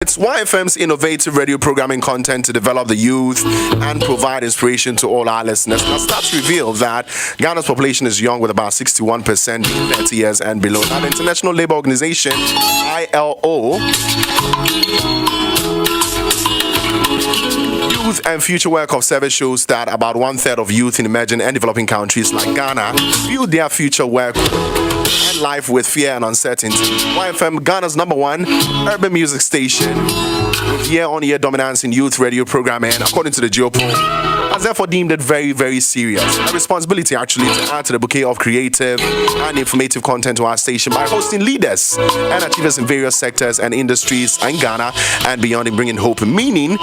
It's YFM's innovative radio programming content to develop the youth and provide inspiration to all our listeners. Now, stats reveal that Ghana's population is young, with about 61% being 30 years and below. Now, the International Labour Organization, ILO, Youth and Future Work of Service shows that about 1/3 of youth in emerging and developing countries like Ghana build their future work and life with fear and uncertainty. YFM, Ghana's #1 urban music station with year-on-year dominance in youth radio programming, according to the Geopoll, has therefore deemed it very, very serious. A responsibility actually to add to the bouquet of creative and informative content to our station by hosting leaders and achievers in various sectors and industries in Ghana and beyond, in bringing hope, meaning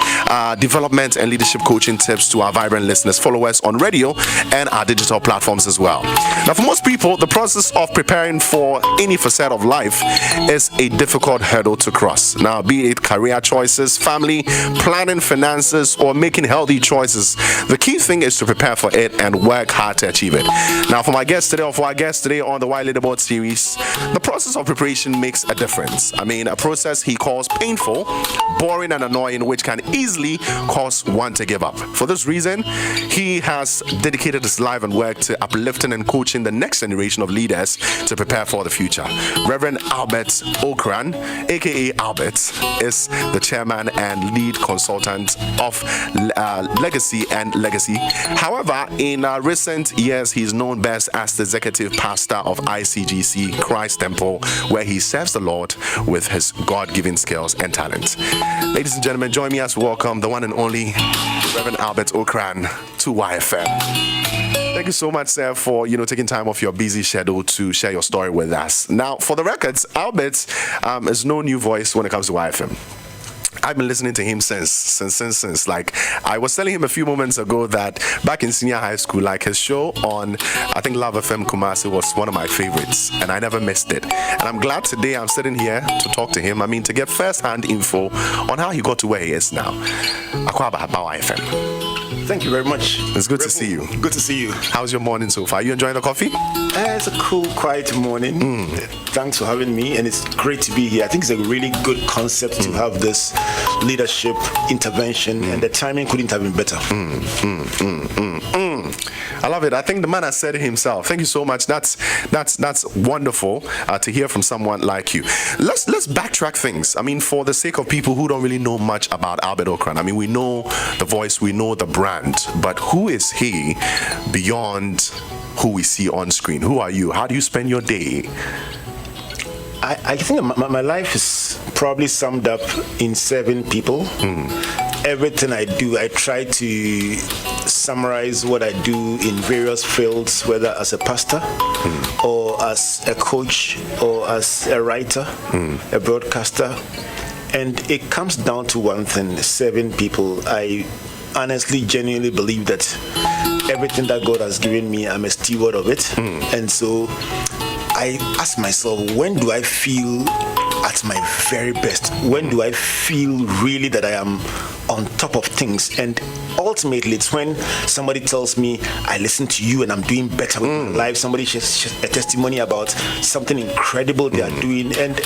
development and leadership coaching tips to our vibrant listeners, followers on radio and our digital platforms as well. Now, for most people, the process of preparing for any facet of life is a difficult hurdle to cross. Now, be it career choices, family planning, finances, or making healthy choices, the key thing is to prepare for it and work hard to achieve it. Now, for our guest today on the Why Leaderboard series, the process of preparation makes a difference. I mean, a process he calls painful, boring, and annoying, which can easily cause one to give up. For this reason, he has dedicated his life and work to uplifting and coaching the next generation of leaders to prepare for the future. Reverend Albert Ocran, aka Albert, is the chairman and lead consultant of Legacy and Legacy. However, in recent years, he is known best as the executive pastor of ICGC Christ Temple, where he serves the Lord with his God-given skills and talents. Ladies and gentlemen, join me as we welcome the one and only Reverend Albert Ocran to YFM. Thank you so much, sir, for taking time off your busy schedule to share your story with us. Now, for the records, Albert is no new voice when it comes to YFM. I've been listening to him since. Like, I was telling him a few moments ago that back in senior high school, like, his show on, I think, Love FM Kumasi was one of my favorites, and I never missed it. And I'm glad today I'm sitting here to talk to him. I mean, to get first-hand info on how he got to where he is now. Akwa YFM. Thank you very much. It's good to see you. Good to see you. How's your morning so far? You enjoying the coffee? It's a cool, quiet morning. Thanks for having me, and it's great to be here. I think it's a really good concept to have this leadership intervention, and the timing couldn't have been better. I love it. I think the man has said it himself. Thank you so much. That's wonderful to hear from someone like you. Let's backtrack things. I mean, for the sake of people who don't really know much about Albert Ocran. I mean, we know the voice, we know the brand, but who is he beyond who we see on screen? Who are you? How do you spend your day? I think my life is probably summed up in 7 people. Everything I do, I try to summarize what I do in various fields, whether as a pastor or as a coach or as a writer, a broadcaster. And it comes down to one thing: 7 people. I honestly, genuinely believe that everything that God has given me, I'm a steward of it. And so I ask myself, when do I feel at my very best? When do I feel really that I am on top of things? And ultimately, it's when somebody tells me, I listen to you and I'm doing better with my life. Somebody shares a testimony about something incredible they are doing, and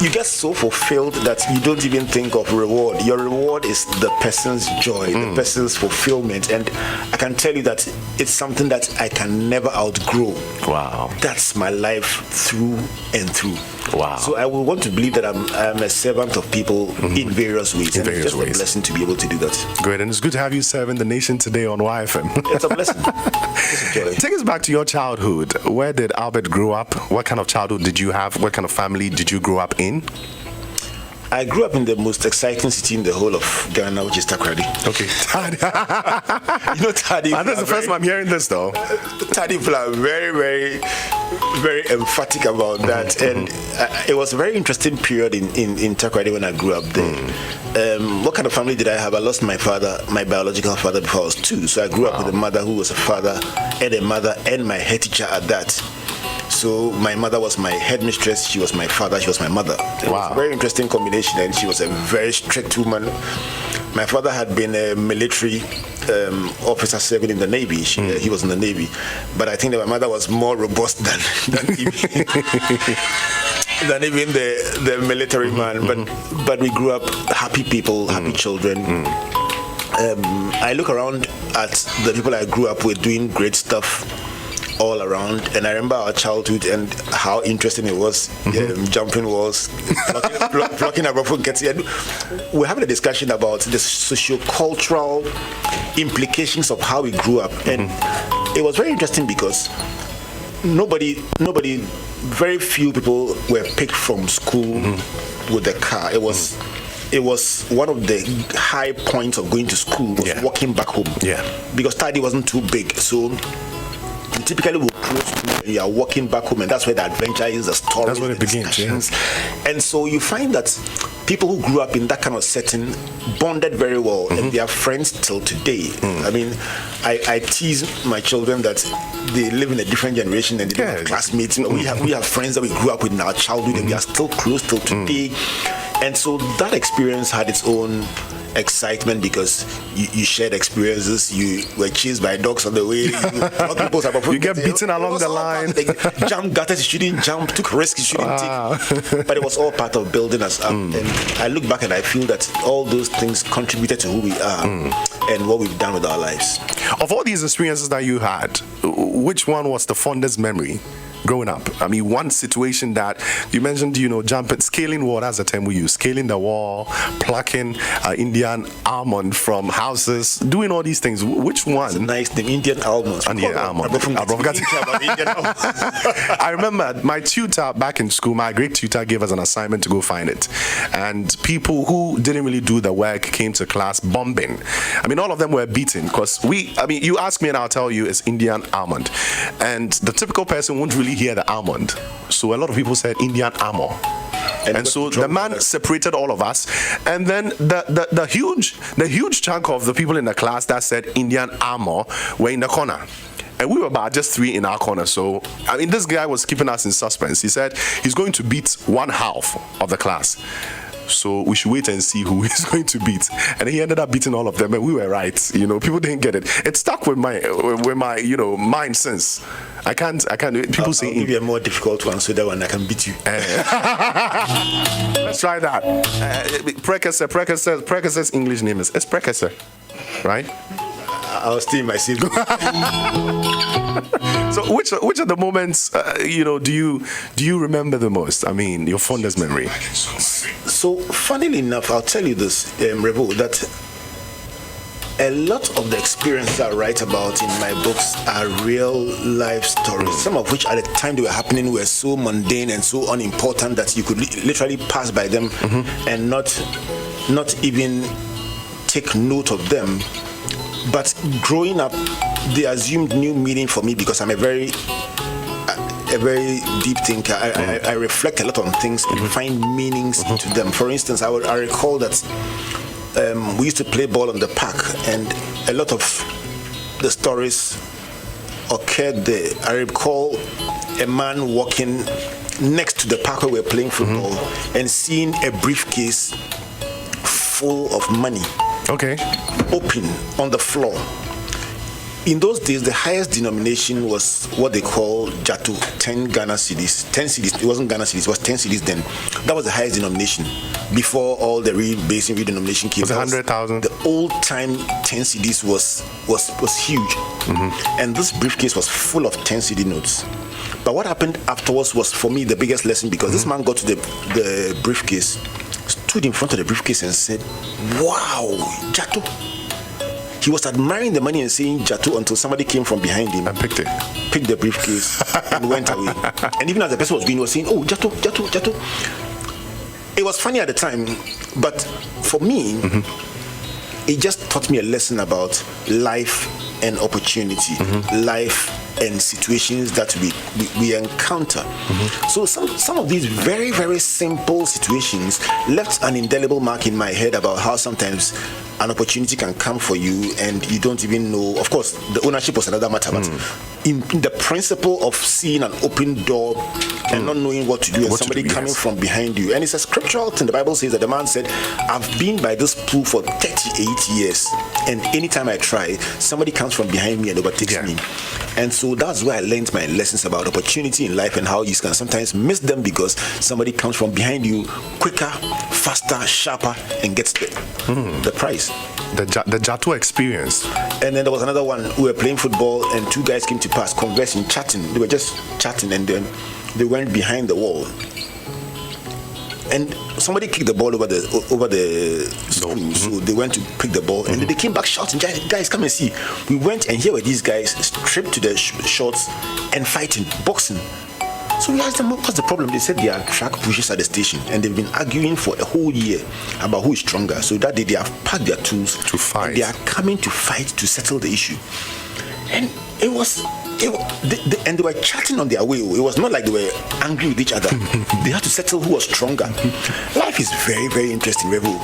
you get so fulfilled that you don't even think of reward. Your reward is the person's joy, the person's fulfillment. And I can tell you that it's something that I can never outgrow. Wow. That's my life through and through. Wow. So I will want to believe that I'm a servant of people in various ways. In various it's just ways. a blessing to be able to do that. Great. And it's good to have you serving the nation today on YFM. It's a blessing. It's a joy. Take us back to your childhood. Where did Albert grow up? What kind of childhood did you have? What kind of family did you grow up in? I grew up in the most exciting city in the whole of Ghana, which is Accra. Okay. You know, Tadi. That's the first time I'm hearing this, though. Tadi people are very, very, very emphatic about that. And it was a very interesting period in Takoradi when I grew up there. What kind of family did I have? I lost my father, my biological father, before I was 2. So I grew up with a mother who was a father and a mother and my head teacher at that. So my mother was my headmistress, she was my father, she was my mother. It was a very interesting combination, and she was a very strict woman. My father had been a military officer serving in the Navy. He was in the Navy. But I think that my mother was more robust than him. than even the military man. But we grew up happy people, happy children. I look around at the people I grew up with doing great stuff all around, and I remember our childhood and how interesting it was. Jumping walls, plucking a rifle, we're having a discussion about the socio-cultural implications of how we grew up, and it was very interesting because nobody, very few people were picked from school with a car. It was one of the high points of going to school was walking back home. Because study wasn't too big, so you typically will close school and you are walking back home, and that's where the adventure is, the story. That's when it begins. And so you find that people who grew up in that kind of setting bonded very well, and they are friends till today. I mean, I tease my children that they live in a different generation and they don't have classmates. We have friends that we grew up with in our childhood, and we are still close till today. And so that experience had its own excitement because you shared experiences. You were chased by dogs on the way. You get beaten along the line. Jump gutters you shouldn't jump, took risks you shouldn't take. But it was all part of building us up. And I look back and I feel that all those things contributed to who we are and what we've done with our lives. Of all these experiences that you had, which one was the fondest memory growing up? I mean, one situation that you mentioned, jumping, scaling wall, that's the term we use, scaling the wall, plucking Indian almond from houses, doing all these things. Which one? It's a nice name, Indian almonds. Indian almond. I remember my tutor back in school, my great tutor gave us an assignment to go find it. And people who didn't really do the work came to class bombing. I mean, all of them were beaten because you ask me and I'll tell you it's Indian almond. And the typical person won't really hear the almond, so a lot of people said Indian armor, and so the man separated all of us, and then the huge chunk of the people in the class that said Indian armor were in the corner. And we were about just 3 in our corner. So, I mean, this guy was keeping us in suspense. He said he's going to beat one half of the class. So we should wait and see who he's going to beat. And he ended up beating all of them, and we were right. People didn't get it. It stuck with my mind since. I can't. People say I'll give you a more difficult one, so that one I can beat you. Let's try that. Precursor's English name is Preccursor, right? I'll stay in my seat. So which of the moments do you remember the most? I mean, your fondest memory. So funnily enough, I'll tell you this, Revo, that a lot of the experiences I write about in my books are real life stories. Some of which at the time they were happening were so mundane and so unimportant that you could literally pass by them and not even take note of them. But growing up, they assumed new meaning for me because I'm a very deep thinker. I reflect a lot on things and find meanings into them. For instance, I recall that we used to play ball on the park, and a lot of the stories occurred there. I recall a man walking next to the park where we were playing football and seeing a briefcase full of money. Okay. Open on the floor. In those days, the highest denomination was what they call Jatu, 10 Ghana cedis. 10 cedis. It wasn't Ghana cedis, it was 10 cedis then. That was the highest denomination before all the rebasing redenomination came. Was it 100,000? The old time 10 cedis was huge. And this briefcase was full of 10 cedi notes. But what happened afterwards was, for me, the biggest lesson, because this man got to the briefcase, stood in front of the briefcase and said, "Wow, Jatu." He was admiring the money and saying Jatu until somebody came from behind him and picked the briefcase and went away. And even as the person was going, he was saying, "Oh, Jatu, Jatu, Jatu." It was funny at the time, but for me, it just taught me a lesson about life and opportunity, life and situations that we encounter. So some of these very, very simple situations left an indelible mark in my head about how sometimes an opportunity can come for you and you don't even know. Of course, the ownership was another matter, but in the principle of seeing an open door and not knowing what to do, and somebody coming from behind you. And it's a scriptural thing. The Bible says that the man said, "I've been by this pool for 38 years, and anytime I try, somebody comes from behind me and overtakes me." And so that's where I learned my lessons about opportunity in life and how you can sometimes miss them because somebody comes from behind you quicker, faster, sharper, and gets the prize. The Jato experience. And then there was another one. We were playing football and two guys came to pass, conversing, chatting. They were just chatting and then they went behind the wall. And somebody kicked the ball over the school, so they went to pick the ball, and they came back shouting, "Guys, come and see!" We went, and here were these guys stripped to their shorts and fighting, boxing. So we asked them, "What's the problem?" They said they are track pushers at the station, and they've been arguing for a whole year about who is stronger. So that day they have packed their tools to fight. And they are coming to fight to settle the issue, and and they were chatting on their way. It was not like they were angry with each other. They had to settle who was stronger. Life is very, very interesting, Reverend.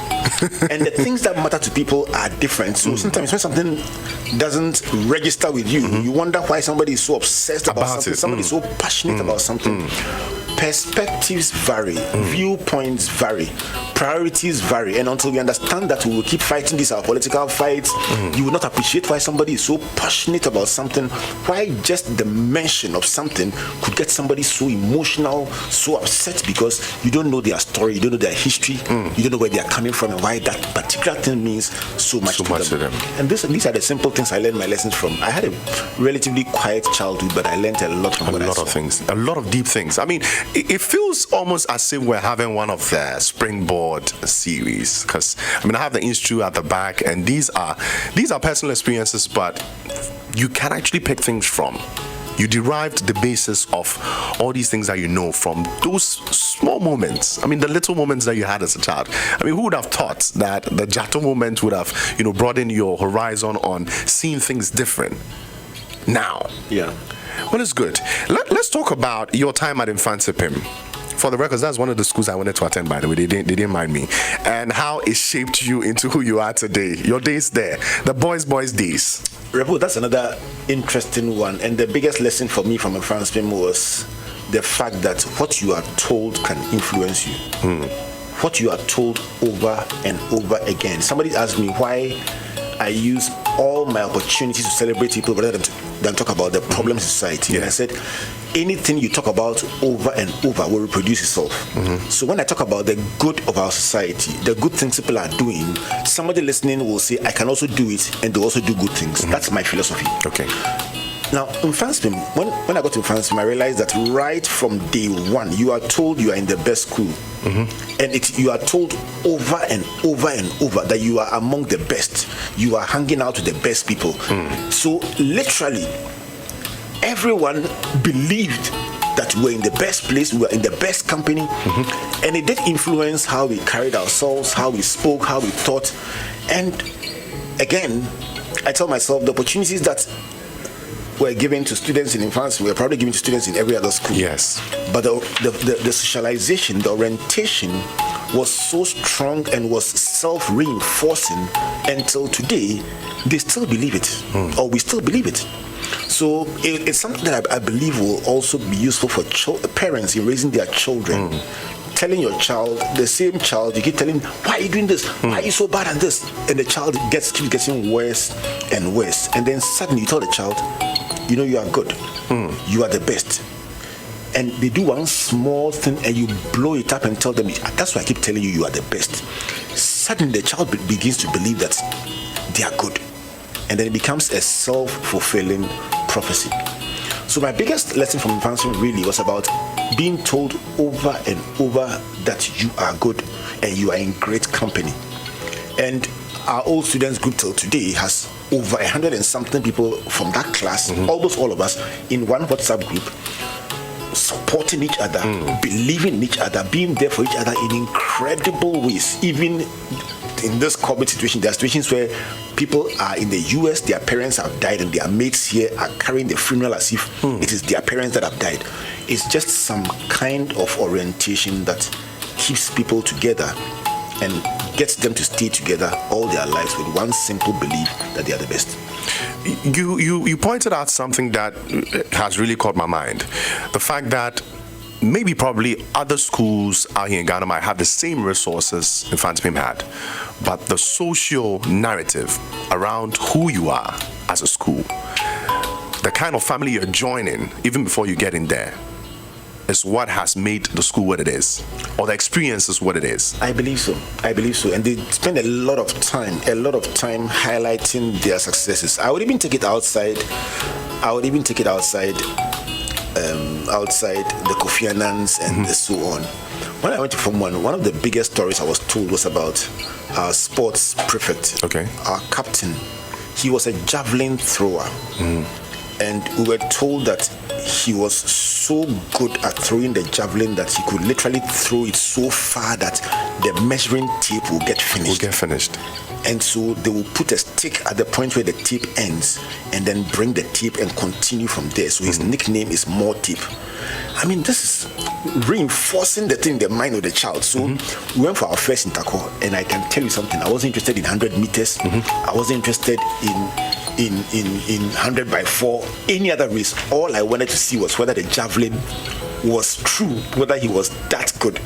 And the things that matter to people are different. So sometimes when something doesn't register with you, you wonder why somebody is so obsessed about something. Somebody is so passionate about something. Perspectives vary, viewpoints vary, priorities vary, and until we understand that we will keep fighting these our political fights, you will not appreciate why somebody is so passionate about something, why just the mention of something could get somebody so emotional, so upset because you don't know their story, you don't know their history, you don't know where they are coming from and why that particular thing means so much to them. And these are the simple things I learned my lessons from. I had a relatively quiet childhood, but I learned a lot from what I saw. A lot of deep things. I mean, it feels almost as if we're having one of the springboard series, because I mean I have the institute at the back, and these are personal experiences, but you can actually pick things from. You derived the basis of all these things that you know from those small moments. I mean, the little moments that you had as a child. I mean, who would have thought that the Jato moment would have, broadened your horizon on seeing things different now? Yeah. Well, it's good. Let's talk about your time at Infansipim. For the records, that's one of the schools I wanted to attend, by the way. They didn't mind me. And how it shaped you into who you are today. Your days there. The boys' days. Rebu, that's another interesting one. And the biggest lesson for me from Infansipim was the fact that what you are told can influence you. What you are told over and over again. Somebody asked me why I use all my opportunities to celebrate people rather than talk about the problems in society. And I said, anything you talk about over and over will reproduce itself. So when I talk about the good of our society, the good things people are doing, somebody listening will say, I can also do it, and they also do good things. That's my philosophy. Okay. Now, in Infansipim, when I got to Infansipim, I realized that right from day one, you are told you are in the best school. And you are told over and over and over that you are among the best. You are hanging out with the best people. So literally, everyone believed that we were in the best place, we were in the best company. And it did influence how we carried ourselves, how we spoke, how we thought. And again, I tell myself the opportunities that were given to students in Infansipim were probably given to students in every other school. Yes. But the socialization, the orientation was so strong and was self-reinforcing until today, they still believe it, or we still believe it. So it's something that I believe will also be useful for parents in raising their children. Telling your child, the same child, you keep telling, why are you doing this? Why are you so bad at this? And the child keeps getting worse and worse. And then suddenly you tell the child, you are good. You are the best. And they do one small thing and you blow it up and tell them, that's why I keep telling you are the best. Suddenly the child begins to believe that they are good. And then it becomes a self-fulfilling prophecy. So my biggest lesson from Infansipim really was about being told over and over that you are good and you are in great company. And our old students group till today has over 100 and something people from that class, almost all of us, in one WhatsApp group, supporting each other, believing in each other, being there for each other in incredible ways. Even in this COVID situation, there are situations where people are in the US, their parents have died, and their mates here are carrying the funeral as if it is their parents that have died. It's just some kind of orientation that keeps people together and gets them to stay together all their lives with one simple belief that they are the best. You pointed out something that has really caught my mind. The fact that probably other schools out here in Ghana might have the same resources Infansipim had, but the social narrative around who you are as a school, the kind of family you're joining, even before you get in there, is what has made the school what it is, or the experience is what it is. I believe so. And they spend a lot of time highlighting their successes. I would even take it outside. Outside the Kofi Annans and so on. When I went to Form 1, one of the biggest stories I was told was about our sports prefect, our captain. He was a javelin thrower. And we were told that he was so good at throwing the javelin that he could literally throw it so far that the measuring tape will get finished. And so they will put a stick at the point where the tape ends and then bring the tape and continue from there. So his nickname is More Tape. I mean, this is reinforcing the thing in the mind of the child. So we went for our first interco, and I can tell you something. I wasn't interested in 100 meters. I wasn't interested in 100 by 4, any other race. All I wanted to see was whether the javelin was true, whether he was that good.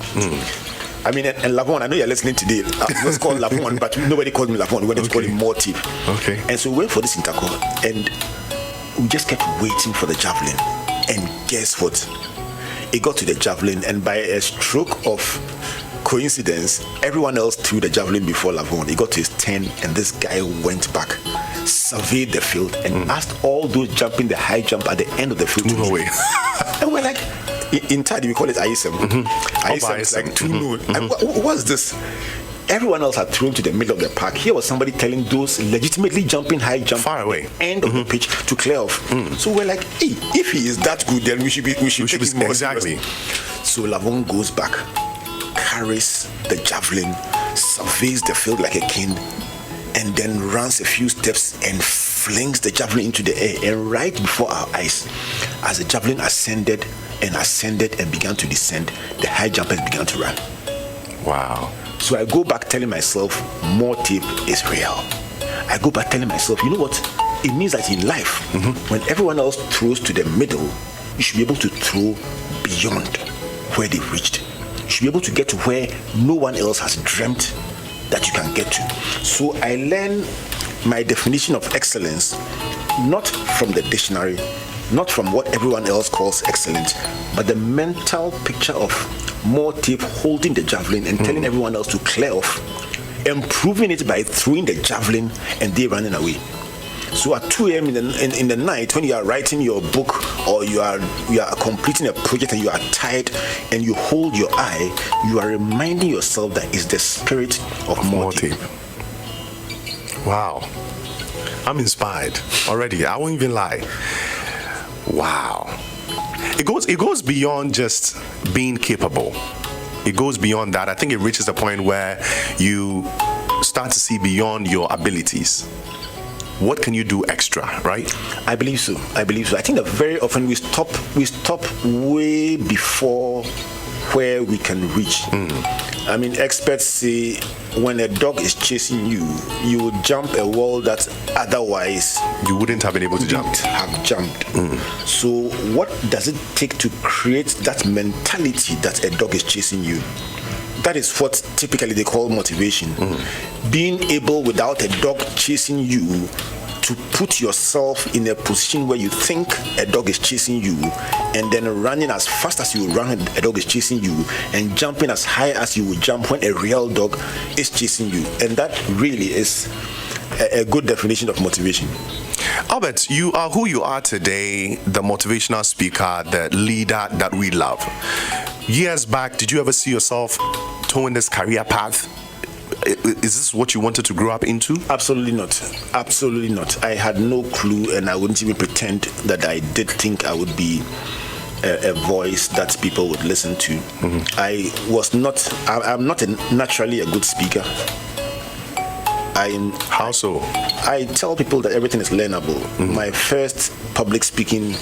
I mean, and Lavon, I know you're listening today. It was called Lavon, but nobody called me Lavon. We wanted to call him More Tape. And so we went for this interco, and we just kept waiting for the javelin. And guess what? It got to the javelin, and by a stroke of coincidence, everyone else threw the javelin before Lavon. He got to his 10, and this guy went back, surveyed the field, and asked all those jumping the high jump at the end of the field to move away. And we're like, in Thai we call it ISM. ISM is like 2-0. What's this? Everyone else had thrown to the middle of the park. Here was somebody telling those legitimately jumping high jump far away, end of the pitch to clear off. So we're like, hey, if he is that good, then we should take it more seriously. So Lavon goes back, carries the javelin, surveys the field like a king, and then runs a few steps and flings the javelin into the air. And right before our eyes, as the javelin ascended and began to descend, the high jumpers began to run. Wow. So I go back telling myself, More Tape is real. I go back telling myself, you know what? It means that in life, when everyone else throws to the middle, you should be able to throw beyond where they've reached. You should be able to get to where no one else has dreamt that you can get to. So I learned my definition of excellence, not from the dictionary, not from what everyone else calls excellent, but the mental picture of More Tape holding the javelin and telling everyone else to clear off, improving it by throwing the javelin and they running away. So at 2 a.m. in the night, when you are writing your book or you are completing a project and you are tired and you hold your eye, you are reminding yourself that it's the spirit of More Tape. Wow. I'm inspired already. I won't even lie. Wow. It goes beyond just being capable. It goes beyond that. I think it reaches a point where you start to see beyond your abilities. What can you do extra, right? I believe so. I think that very often we stop way before where we can reach. I mean, experts say when a dog is chasing you, you will jump a wall that otherwise you wouldn't have been able to jump. So what does it take to create that mentality that a dog is chasing you? That is what typically they call motivation. Being able, without a dog chasing you, to put yourself in a position where you think a dog is chasing you, and then running as fast as you run a dog is chasing you, and jumping as high as you would jump when a real dog is chasing you. And that really is a good definition of motivation. Albert, you are who you are today, the motivational speaker, the leader that we love. Years back, did you ever see yourself towing this career path? Is this what you wanted to grow up into? Absolutely not. I had no clue, and I wouldn't even pretend that I did think I would be a voice that people would listen to. I'm not naturally a good speaker. How so? I tell people that everything is learnable. My first public speaking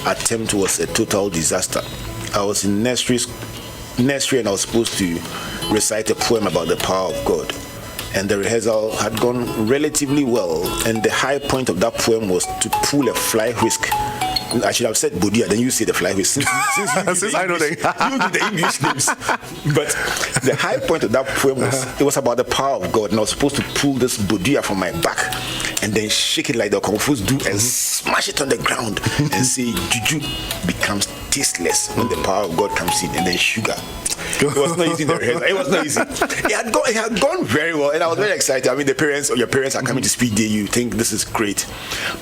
attempt was a total disaster. I was in nursery and I was supposed to recite a poem about the power of God. And the rehearsal had gone relatively well. And the high point of that poem was to pull a fly whisk I should have said Budia, then you say the flyway. Since I know you do the English names. But the high point of that poem was, it was about the power of God. And I was supposed to pull this Budia from my back and then shake it like the Kung Fu's do and smash it on the ground and say, Juju becomes tasteless when the power of God comes in, and then sugar. It was not easy in the rehearsal. It was not easy. It had gone very well, and I was very excited. I mean, your parents are coming to speak there. You think this is great,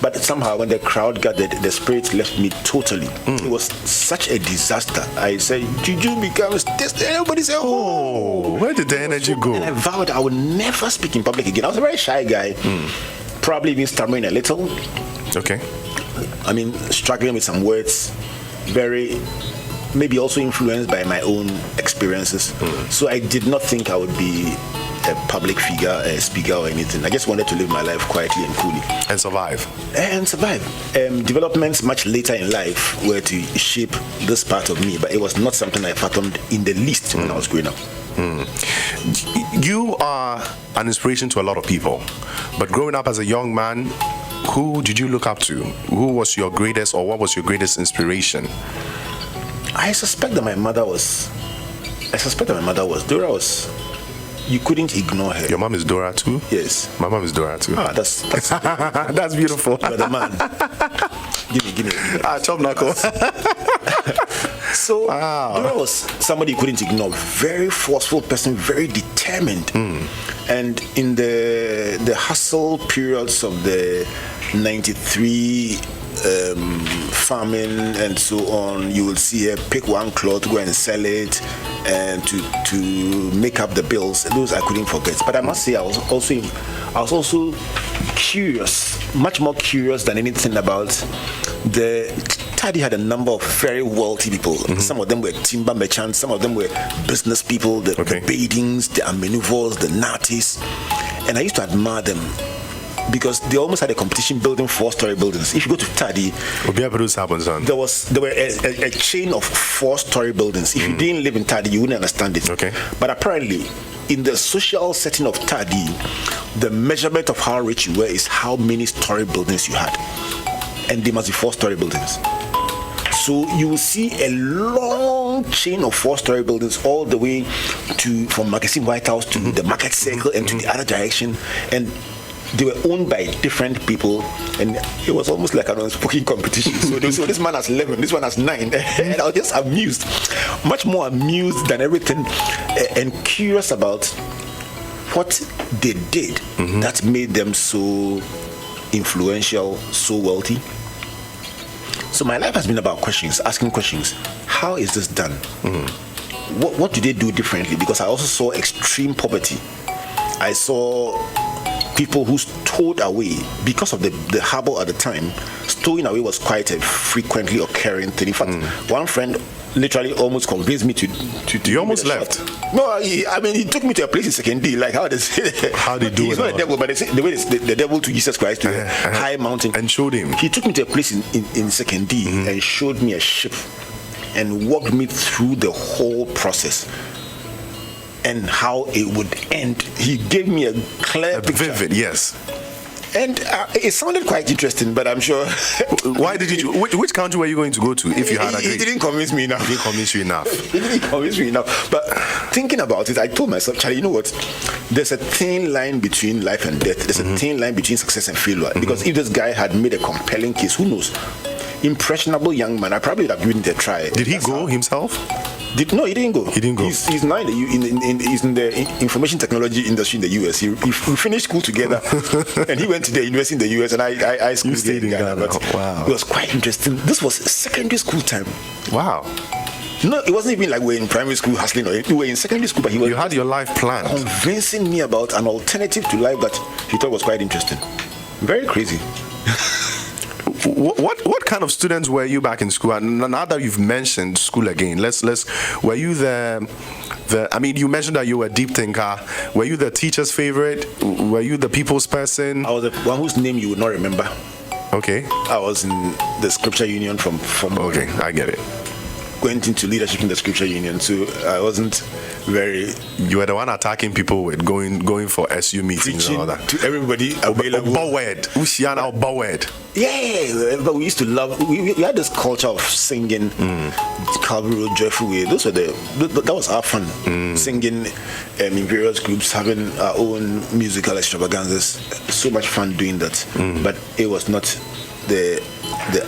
but somehow when the crowd gathered, the spirit left me totally. It was such a disaster. I said, Juju becomes tasteless. Everybody said, "Oh, where did the energy go?" And I vowed I would never speak in public again. I was a very shy guy, probably even stammering a little. Okay. I mean, struggling with some words, maybe also influenced by my own experiences. So I did not think I would be a public figure, a speaker or anything. I just wanted to live my life quietly and coolly. And survive. Developments much later in life were to shape this part of me, but it was not something I fathomed in the least when I was growing up. You are an inspiration to a lot of people, but growing up as a young man, who did you look up to? Who was your greatest, or what was your greatest inspiration? I suspect that my mother was. Dora was. You couldn't ignore her. Your mom is Dora too? Yes. My mom is Dora too. That's that's beautiful. You're the man. Give me. Chop knuckle. So Dora was somebody you couldn't ignore. Very forceful person, very determined. And in the hustle periods of the 93 famine and so on, you will see her pick one cloth, go and sell it, and to make up the bills. Those I couldn't forget. But I must say, I was also curious, much more curious than anything about Tadi had a number of very wealthy people. Some of them were timber merchants, some of them were business people, the Badings, the Amenuvos, the Natis. And I used to admire them because they almost had a competition building 4-story buildings. If you go to Tadi, there were a chain of 4-story buildings. If you didn't live in Tadi, you wouldn't understand it. But apparently, in the social setting of Tadi, the measurement of how rich you were is how many story buildings you had. And they must be 4-story buildings. So you will see a long chain of 4-story buildings all the way from Magazine White House to the Market Circle and to the other direction. And they were owned by different people, and it was almost like an unspoken competition. So this man has 11, this one has 9, and I was just amused, much more amused than everything, and curious about what they did that made them so influential, so wealthy. So my life has been about questions, asking questions. How is this done? What do they do differently? Because I also saw extreme poverty. I saw people who stowed away because of the harbor at the time. Stowing away was quite a frequently occurring thing. In fact, one friend literally almost convinced me to you almost left. No, he took me to a place in Second like how they say. How they do He's not a devil, but they say the way the devil to Jesus Christ to a high mountain and showed him. He took me to a place in Second and showed me a ship and walked me through the whole process and how it would end. He gave me a clear picture. Vivid, yes. And it sounded quite interesting, but I'm sure. Why did you? Which country were you going to go to if you had agreed? He didn't convince me enough. He didn't convince you enough. He didn't convince me enough. But thinking about it, I told myself, Charlie, you know what? There's a thin line between life and death. There's a thin line between success and failure. Because if this guy had made a compelling case, who knows? Impressionable young man, I probably would have given it a try. Did he go himself? No, he didn't go. He didn't go. He's now he's in the information technology industry in the US. We finished school together, and he went to the university in the US, and I schooled stayed in Ghana. Wow, it was quite interesting. This was secondary school time. Wow. No, it wasn't even like we're in primary school hustling, or we were in secondary school. But you had your life planned, convincing me about an alternative to life that he thought was quite interesting. Very crazy. What kind of students were you back in school? And now that you've mentioned school again, were you I mean, you mentioned that you were a deep thinker. Were you the teacher's favorite? Were you the people's person? I was the one whose name you would not remember. Okay. I was in the Scripture Union from Okay, I get it. Went into leadership in the Scripture Union, so I wasn't very. You were the one attacking people with going for SU meetings and all that. To everybody available. Bowed. Yeah, but we used to love. We had this culture of singing Calvary Road, Joyful Way. That was our fun. Singing in various groups, having our own musical extravaganzas. So much fun doing that. But it was not the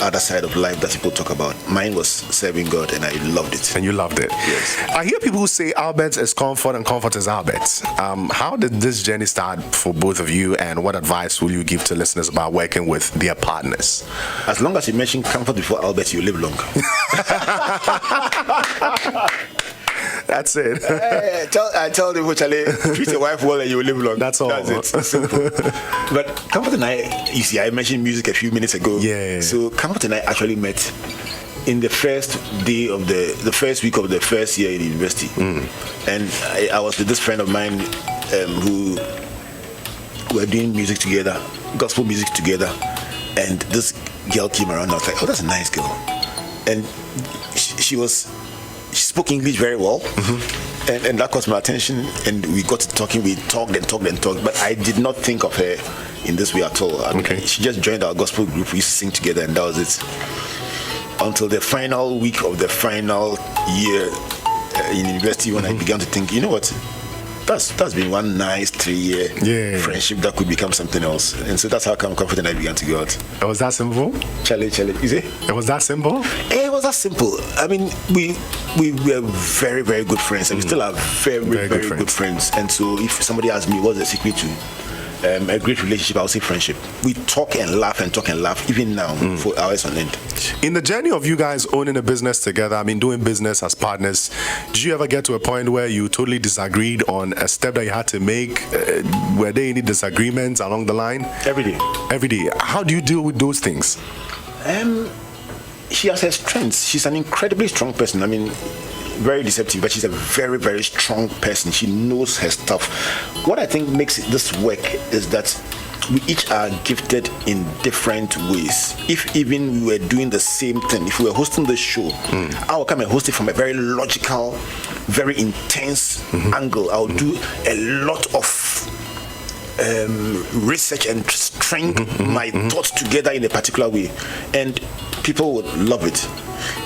other side of life that people talk about. Mine was serving God, and I loved it. And you loved it. Yes. I hear people say Albert is comfort and comfort is Albert. How did this journey start for both of you, and what advice will you give to listeners about working with their partners? As long as you mention comfort before Albert, you live long. That's it. I tell them, Charlie, treat your wife well and you will live long. That's all. That's it. Simple. But Comfort and I, you see, I mentioned music a few minutes ago. Yeah. So Comfort and I actually met in the first day of the first week of the first year in university. And I was with this friend of mine who were doing music together, gospel music together. And this girl came around and I was like, oh, that's a nice girl. And she spoke English very well, and that caught my attention, and we got to talking. We talked, but I did not think of her in this way at all. I mean, she just joined our gospel group. We used to sing together, and that was it. Until the final week of the final year in university, when I began to think, you know what, that's been one nice 3-year friendship that could become something else. And so that's how Comfort and I began to go out. It was that simple? Charlie, you see? It was that simple? It was that simple. I mean, we were very, very good friends, and we still are very, very good friends. And so if somebody asks me what's the secret to a great relationship, I would say friendship. We talk and laugh, even now, for hours on end. In the journey of you guys owning a business together, I mean, doing business as partners, did you ever get to a point where you totally disagreed on a step that you had to make? Were there any disagreements along the line? Every day. Every day. How do you deal with those things? She has her strengths. She's an incredibly strong person. I mean, very deceptive, but she's a very, very strong person. She knows her stuff. What I think makes this work is that we each are gifted in different ways. If even we were doing the same thing, if we were hosting the show, I will come and host it from a very logical, very intense angle. I'll do a lot of research and string my thoughts together in a particular way, and people would love it.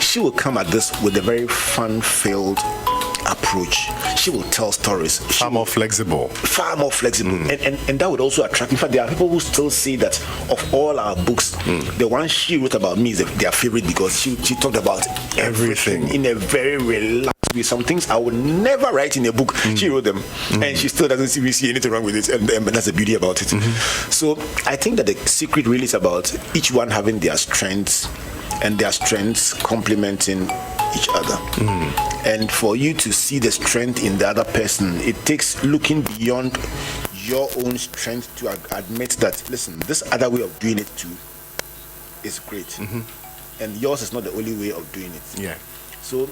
She will come at this with a very fun-filled approach. She will tell stories. Far more flexible. And that would also attract. In fact, there are people who still say that of all our books, the one she wrote about me is their favorite, because she talked about everything in a very relaxed way. Some things I would never write in a book. She wrote them, and she still doesn't see anything wrong with it, and that's the beauty about it. So I think that the secret really is about each one having their strengths, and their strengths complementing each other. And for you to see the strength in the other person, it takes looking beyond your own strength to admit that, listen, this other way of doing it too is great, and yours is not the only way of doing it. So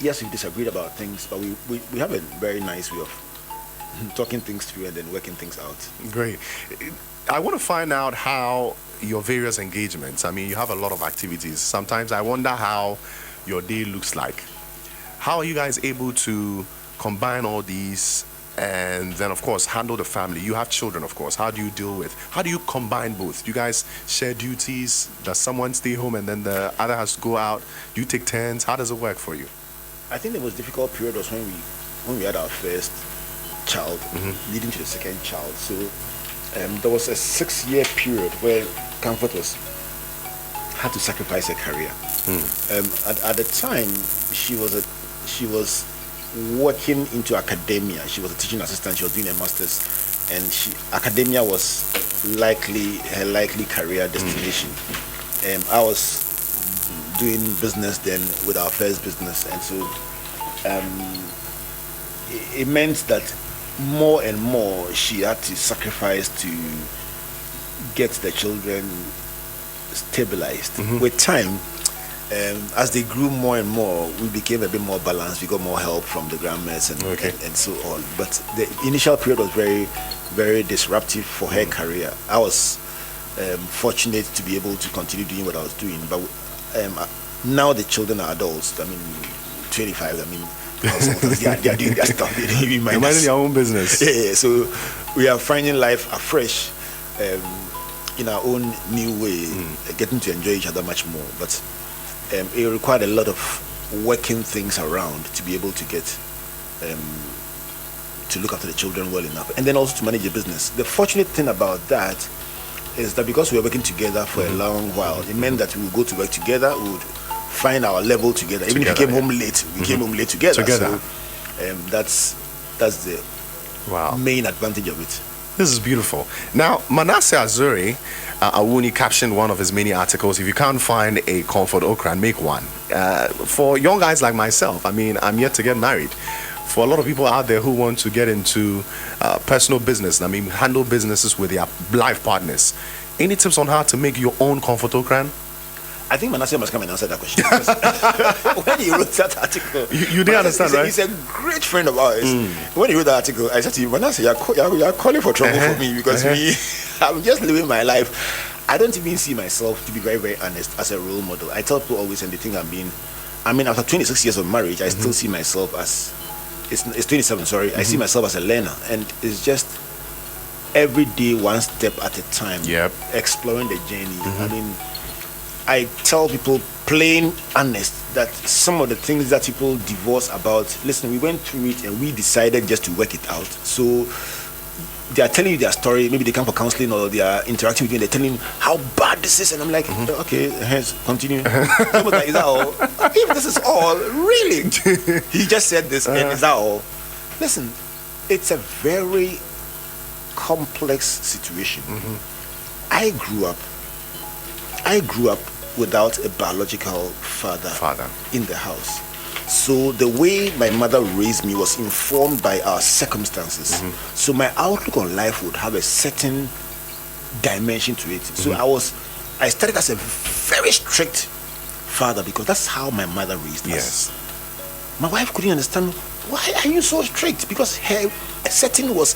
yes, we disagreed about things, but we have a very nice way of talking things through and then working things out. Great. I want to find out how your various engagements, I mean, you have a lot of activities. Sometimes I wonder how your day looks like. How are you guys able to combine all these and then, of course, handle the family? You have children, of course. How do you combine both? Do you guys share duties? Does someone stay home and then the other has to go out? Do you take turns? How does it work for you? I think the most difficult period was when we had our first child, leading to the second child. So there was a 6-year period where Comfort had to sacrifice her career. At the time, she was working into academia. She was a teaching assistant. She was doing a master's, and academia was her likely career destination. I was doing business then with our first business, and so it meant that more and more she had to sacrifice to get the children stabilized. With time, as they grew more and more, we became a bit more balanced. We got more help from the grandmas and so on. But the initial period was very, very disruptive for her career. I was fortunate to be able to continue doing what I was doing. But now the children are adults. I mean, 25. I mean, consultants. They are doing that stuff. They don't even mind They're minding us. their own business. Yeah, so we are finding life afresh in our own new way, getting to enjoy each other much more. But it required a lot of working things around to be able to get to look after the children well enough, and then also to manage the business. The fortunate thing about that is that because we were working together for a long while, it meant that we would go to work together, we would find our level together. Even if we came home late, we came home late together. So that's the main advantage of it. This is beautiful. Now, Manasseh Azuri Awuni captioned one of his many articles, if you can't find a comfort Ocran, make one. For young guys like myself, I mean, I'm yet to get married. For a lot of people out there who want to get into personal business, I mean, handle businesses with their life partners, any tips on how to make your own comfort Ocran? I think Manasseh must come and answer that question. Because when he wrote that article, you didn't understand, right? He's a great friend of ours. When he wrote that article, I said to him, Manasseh, you're calling for trouble for me because I'm just living my life. I don't even see myself, to be very, very honest, as a role model. I tell people always, and they think after 26 years of marriage, I still see myself as, it's 27, sorry. I see myself as a learner. And it's just every day, one step at a time, exploring the journey. I mean, I tell people plain honest that some of the things that people divorce about, listen, we went through it and we decided just to work it out. So they are telling you their story, maybe they come for counseling or they are interacting with you and they're telling you how bad this is, and I'm like, okay, continue. Is that all? If this is all, really? He just said this and is that all? Listen, it's a very complex situation. I grew up without a biological father in the house. So the way my mother raised me was informed by our circumstances. So my outlook on life would have a certain dimension to it. So I started as a very strict father because that's how my mother raised us. My wife couldn't understand, why are you so strict? Because her setting was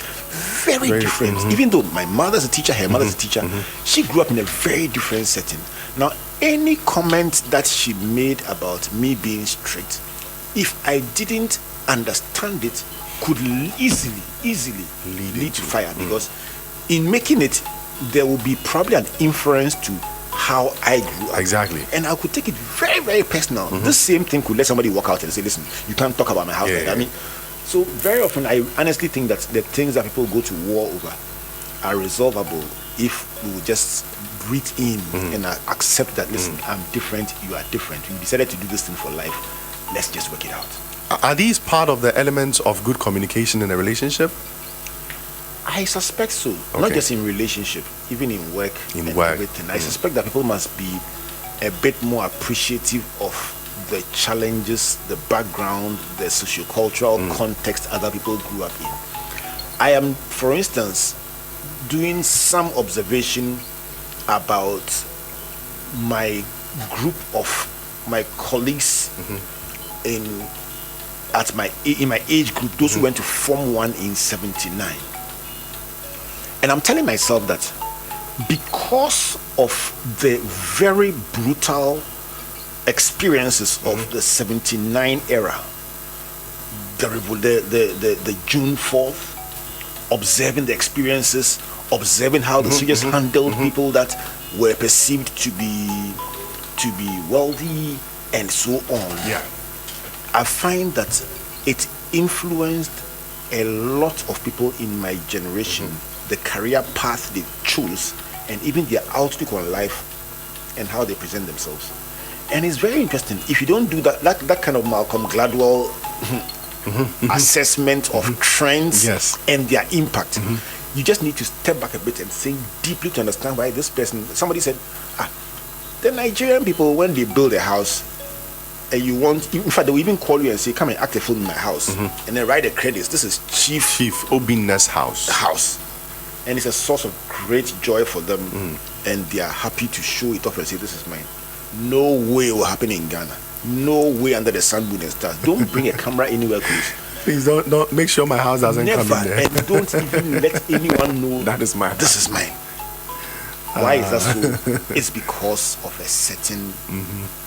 very different. Even though my mother's a teacher, her mother's a teacher, she grew up in a very different setting. Now, any comment that she made about me being strict, if I didn't understand it, could easily lead to fire. Because in making it, there will be probably an inference to how I grew up. Exactly. And I could take it very, very personal. This same thing could let somebody walk out and say, listen, you can't talk about my house like that. I mean, so very often I honestly think that the things that people go to war over are resolvable if we would just breathe in and accept that, listen, I'm different, you are different. We decided to do this thing for life. Let's just work it out. Are these part of the elements of good communication in a relationship? I suspect so. Not just in relationship, even in work and everything. I suspect that people must be a bit more appreciative of the challenges, the background, the sociocultural context other people grew up in. I am, for instance, doing some observation about my group of my colleagues in my age group, those who went to Form 1 in 79. And I'm telling myself that because of the very brutal experiences of the 79 era, the June 4th, observing the experiences, observing how the soldiers handled people that were perceived to be wealthy and so on. I find that it influenced a lot of people in my generation, the career path they chose, and even their outlook on life and how they present themselves. And it's very interesting. If you don't do that kind of Malcolm Gladwell assessment of trends and their impact, you just need to step back a bit and think deeply to understand why this person. Somebody said, the Nigerian people, when they build a house, and you want, in fact, they will even call you and say, come and act a fool in my house, and then write the credits. This is Chief Obinna's house. And it's a source of great joy for them, and they are happy to show it off and say, this is mine. No way it will happen in Ghana. No way under the sun, moon and stars. Don't bring a camera anywhere close. Please don't make sure my house doesn't come in there. And don't even let anyone know that is mine. This is mine. Why is that so? It's because of a certain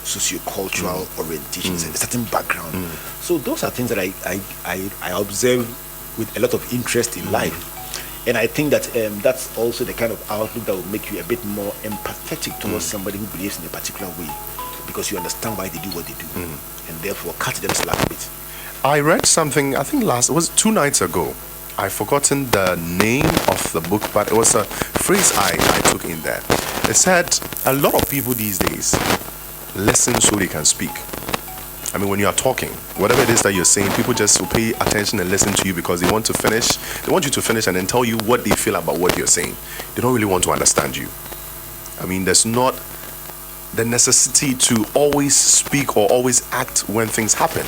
sociocultural orientation, a certain background. So those are things that I observe with a lot of interest in life. And I think that that's also the kind of outlook that will make you a bit more empathetic towards somebody who believes in a particular way, because you understand why they do what they do, and therefore cut them slack a bit. I read something, I think it was 2 nights ago. I've forgotten the name of the book, but it was a phrase I took in there. It said, a lot of people these days listen so they can speak. I mean, when you are talking, whatever it is that you're saying, people just will pay attention and listen to you because they want to finish. They want you to finish and then tell you what they feel about what you're saying. They don't really want to understand you. I mean, there's not the necessity to always speak or always act when things happen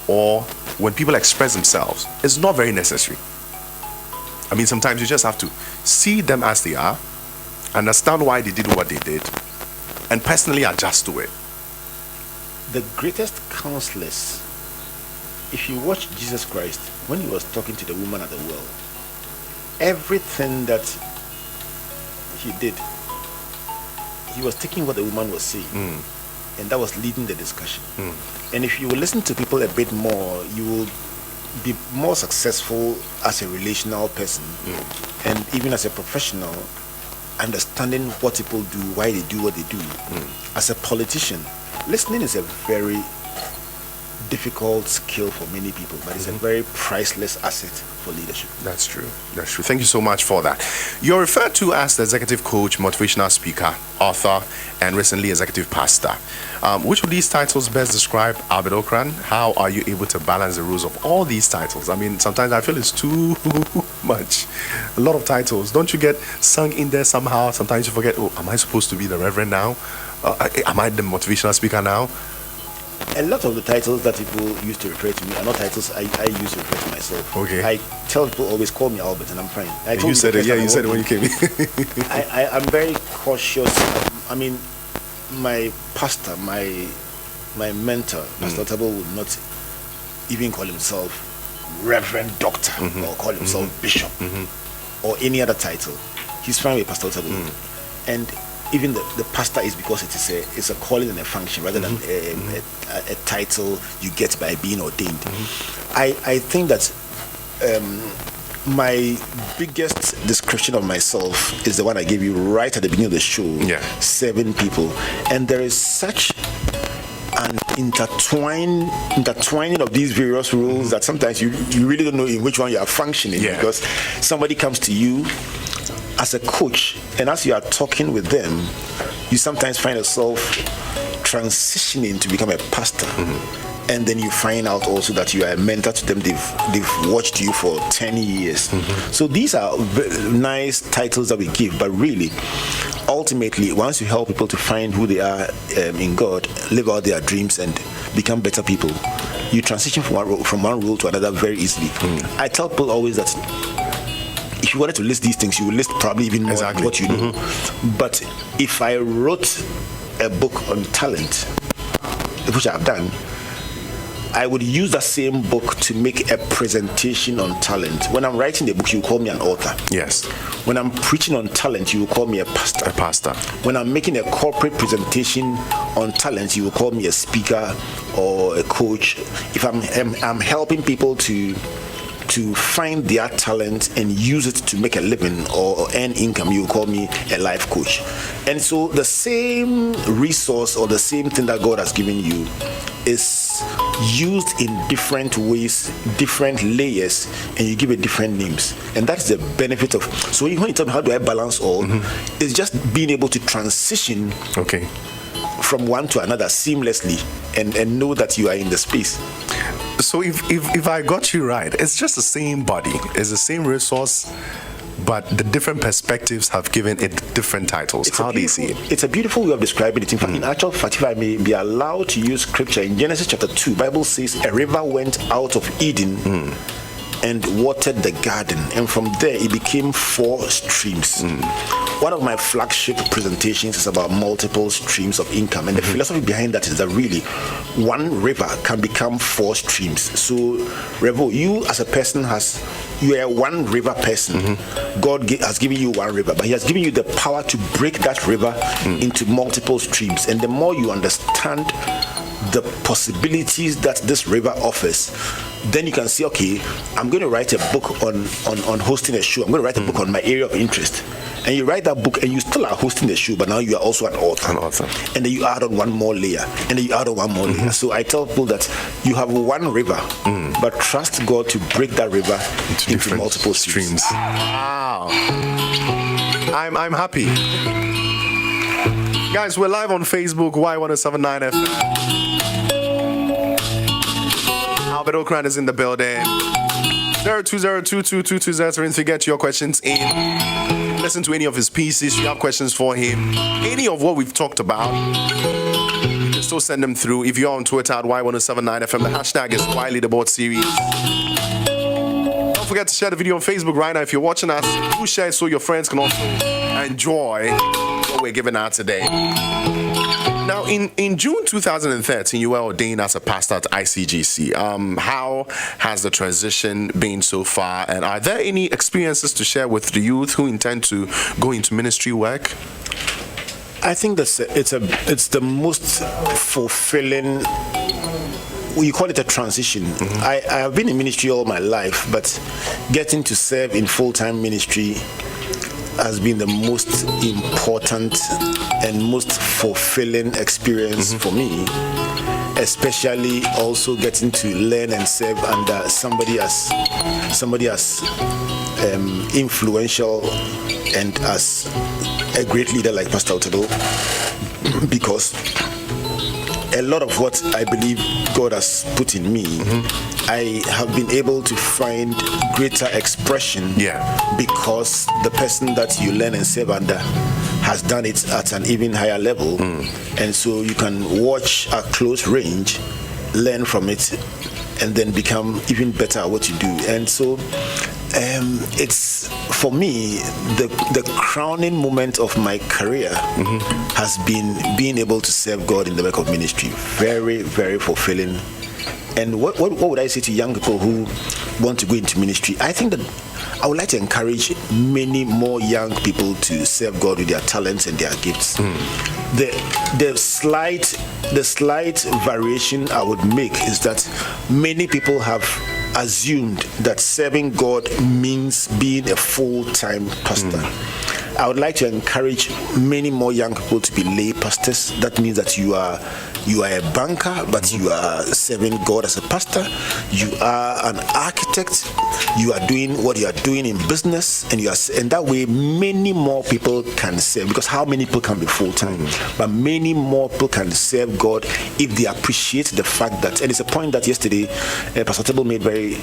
or when people express themselves. It's not very necessary. I mean, sometimes you just have to see them as they are, understand why they did what they did, and personally adjust to it. The greatest counselors, if you watch Jesus Christ, when he was talking to the woman at the well, everything that he did, he was taking what the woman was saying, and that was leading the discussion. And if you will listen to people a bit more, you will be more successful as a relational person, and even as a professional, understanding what people do, why they do what they do. As a politician, listening is a very difficult skill for many people, but it's a very priceless asset for leadership. That's true. That's true. Thank you so much for that. You're referred to as the executive coach, motivational speaker, author, and recently executive pastor. Which of these titles best describe Albert Ocran? How are you able to balance the rules of all these titles? I mean, sometimes I feel it's too much. A lot of titles. Don't you get sunk in there somehow? Sometimes you forget, oh, am I supposed to be the Reverend now? Am I the motivational speaker now? A lot of the titles that people used to refer to me are not titles I used to refer to myself. Okay. I tell people always call me Albert, and I'm fine. You said it. Yeah, you said it when you came in. I'm very cautious. I mean, my pastor, my mentor, Pastor Tabo, would not even call himself Reverend Doctor or call himself Bishop or any other title. He's fine with Pastor Tabo, and even the pastor is because it's a calling and a function rather than a title you get by being ordained. I think that my biggest description of myself is the one I gave you right at the beginning of the show. 7 people, and there is such an intertwining of these various roles that sometimes you really don't know in which one you are functioning, because somebody comes to you as a coach, and as you are talking with them, you sometimes find yourself transitioning to become a pastor, and then you find out also that you are a mentor to them. They've watched you for 10 years. So these are nice titles that we give, but really, ultimately, once you help people to find who they are in God, live out their dreams, and become better people, you transition from one role to another very easily. I tell people always that if you wanted to list these things, you would list probably even more than what you know. But if I wrote a book on talent, which I've done, I would use that same book to make a presentation on talent. When I'm writing the book, you call me an author. Yes. When I'm preaching on talent, you will call me a pastor. A pastor. When I'm making a corporate presentation on talent, you will call me a speaker or a coach. If I'm helping people to find their talent and use it to make a living or earn income, you call me a life coach. And so the same resource or the same thing that God has given you is used in different ways, different layers, and you give it different names. And that's the benefit of, so when you tell me how do I balance all, it's just being able to transition from one to another seamlessly and know that you are in the space. So if I got you right, it's just the same body, it's the same resource, but the different perspectives have given it different titles. How do you see it? It's a beautiful way of describing it. In fact, in actual fact, if I may be allowed to use scripture, in Genesis chapter 2, Bible says a river went out of Eden and watered the garden, and from there it became 4 streams. One of my flagship presentations is about multiple streams of income, and the philosophy behind that is that really one river can become 4 streams. So Revo, you as a person has you are a one river person. God has given you one river, but He has given you the power to break that river into multiple streams. And the more you understand the possibilities that this river offers, then you can say, okay, I'm going to write a book on hosting a show. I'm going to write a book on my area of interest. And you write that book and you still are hosting the show, but now you are also an author. And then you add on one more layer, and then you add on one more layer. So I tell people that you have one river, but trust God to break that river into multiple streams. Wow. I'm happy. Guys, we're live on Facebook, Y1079 FM. Albert Ocran is in the building. 02022220 to get your questions in. Listen to any of his pieces. You have questions for him. Any of what we've talked about, you can still send them through. If you're on Twitter at Y1079 FM, the hashtag is YLeaderboard Series. Don't forget to share the video on Facebook right now. If you're watching us, do share it so your friends can also enjoy what we're giving out today. Now, in June 2013, you were ordained as a pastor at ICGC. How has the transition been so far? And are there any experiences to share with the youth who intend to go into ministry work? I think it's the most fulfilling. You call it a transition. I have been in ministry all my life, but getting to serve in full-time ministry has been the most important and most fulfilling experience for me, especially also getting to learn and serve under somebody as influential and as a great leader like Pastor Otado, because a lot of what I believe God has put in me, I have been able to find greater expression because the person that you learn and serve under has done it at an even higher level. And so you can watch at close range, learn from it, and then become even better at what you do. And so it's, for me, the crowning moment of my career has been being able to serve God in the work of ministry. Very, very fulfilling. And what would I say to young people who want to go into ministry? I think that I would like to encourage many more young people to serve God with their talents and their gifts. The slight variation I would make is that many people have assumed that serving God means being a full-time pastor. I would like to encourage many more young people to be lay pastors. That means that you are a banker, but you are serving God as a pastor. You are an architect. You are doing what you are doing in business, and that way many more people can serve. Because how many people can be full-time? But many more people can serve God if they appreciate the fact that, and it's a point that yesterday Pastor Table made very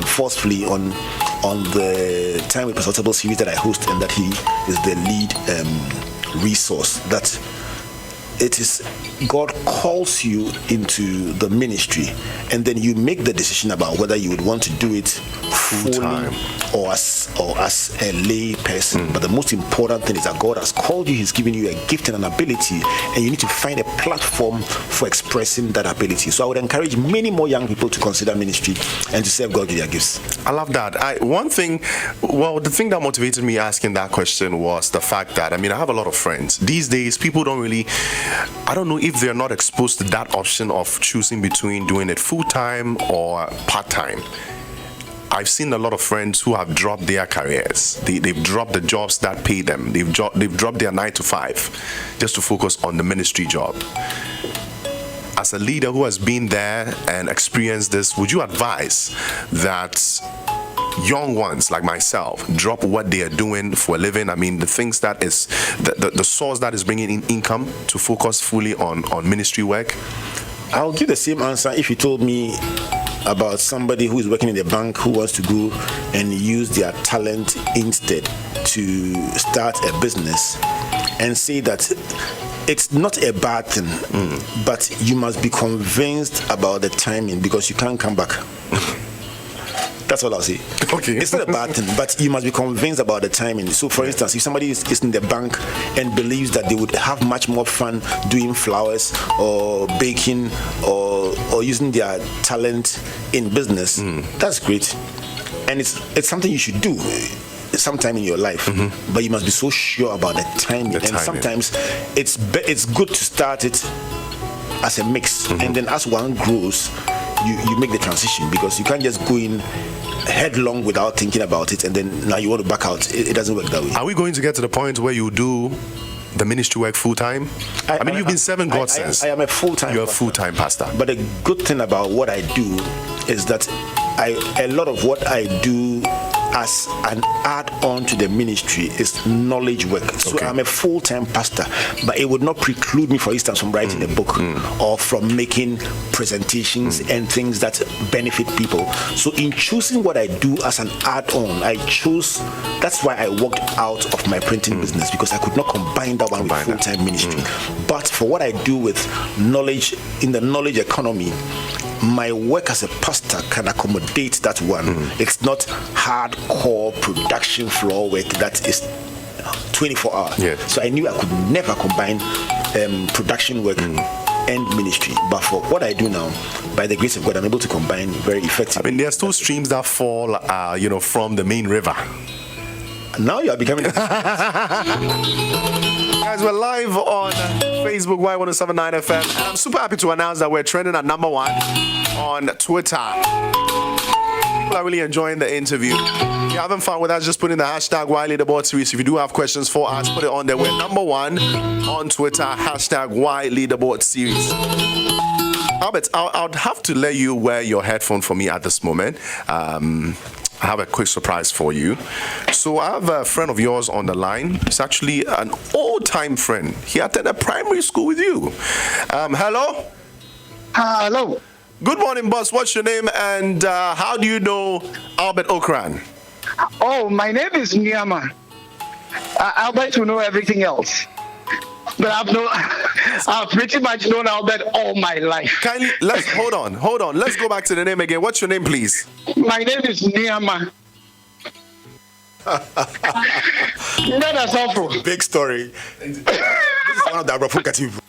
forcefully on the Time with Pastor Table series that I host, and that he is the lead resource. That it is God calls you into the ministry, and then you make the decision about whether you would want to do it full-time or as a lay person. But the most important thing is that God has called you. He's given you a gift and an ability, and you need to find a platform for expressing that ability. So I would encourage many more young people to consider ministry and to serve God with their gifts. I love that. The thing that motivated me asking that question was the fact that, I have a lot of friends. These days, people don't really, I don't know if they're not exposed to that option of choosing between doing it full-time or part-time. I've seen a lot of friends who have dropped their careers. They've dropped the jobs that pay them. They've dropped their 9 to 5 just to focus on the ministry job. As a leader who has been there and experienced this, would you advise that young ones like myself drop what they are doing for a living? The things that is the source that is bringing in income, to focus fully on ministry work? I'll give the same answer if you told me about somebody who is working in the bank who wants to go and use their talent instead to start a business, and say that it's not a bad thing, but you must be convinced about the timing, because you can't come back. That's all I'll say. Okay. It's not a bad thing, but you must be convinced about the timing. So, for instance, if somebody is in the bank and believes that they would have much more fun doing flowers or baking or using their talent in business, that's great. and it's something you should do sometime in your life, but you must be so sure about the timing. And sometimes it's good to start it as a mix, and then as one grows, you make the transition, because you can't just go in headlong without thinking about it, and then now you want to back out. It doesn't work that way. Are we going to get to the point where you do the ministry work full time? I mean, you've been serving God since. I am a full-time. You're a full-time pastor. But the good thing about what I do is that a lot of what I do as an add-on to the ministry is knowledge work. So I'm a full-time pastor, but it would not preclude me, for instance, from writing a book or from making presentations and things that benefit people. So in choosing what I do as an add-on, that's why I walked out of my printing business, because I could not combine that one with full-time ministry. But for what I do with knowledge, in the knowledge economy, my work as a pastor can accommodate that one. It's not hardcore production floor work that is 24 hours. So I knew I could never combine production work and ministry. But for what I do now, by the grace of God, I'm able to combine very effectively. I mean, there's two streams that fall, from the main river. Now you are becoming Guys, we're live on Facebook, Y1079 FM, and I'm super happy to announce that we're trending at number 1 on Twitter. People are really enjoying the interview. If you're having fun with us, just put in the hashtag #YLeaderboard series. If you do have questions for us, put it on there. We're number 1 on Twitter, hashtag #YLeaderboard series. Albert, I'd have to let you wear your headphone for me at this moment. I have a quick surprise for you. So I have a friend of yours on the line. He's actually an old-time friend. He attended primary school with you. Hello? Hello. Good morning, boss. What's your name, and how do you know Albert Ocran? Oh, my name is Niama. Albert will know everything else. But I've pretty much known Albert all my life. Let's hold on. Let's go back to the name again. What's your name, please? My name is Niama. That's awful. big story. This is one of the provocative.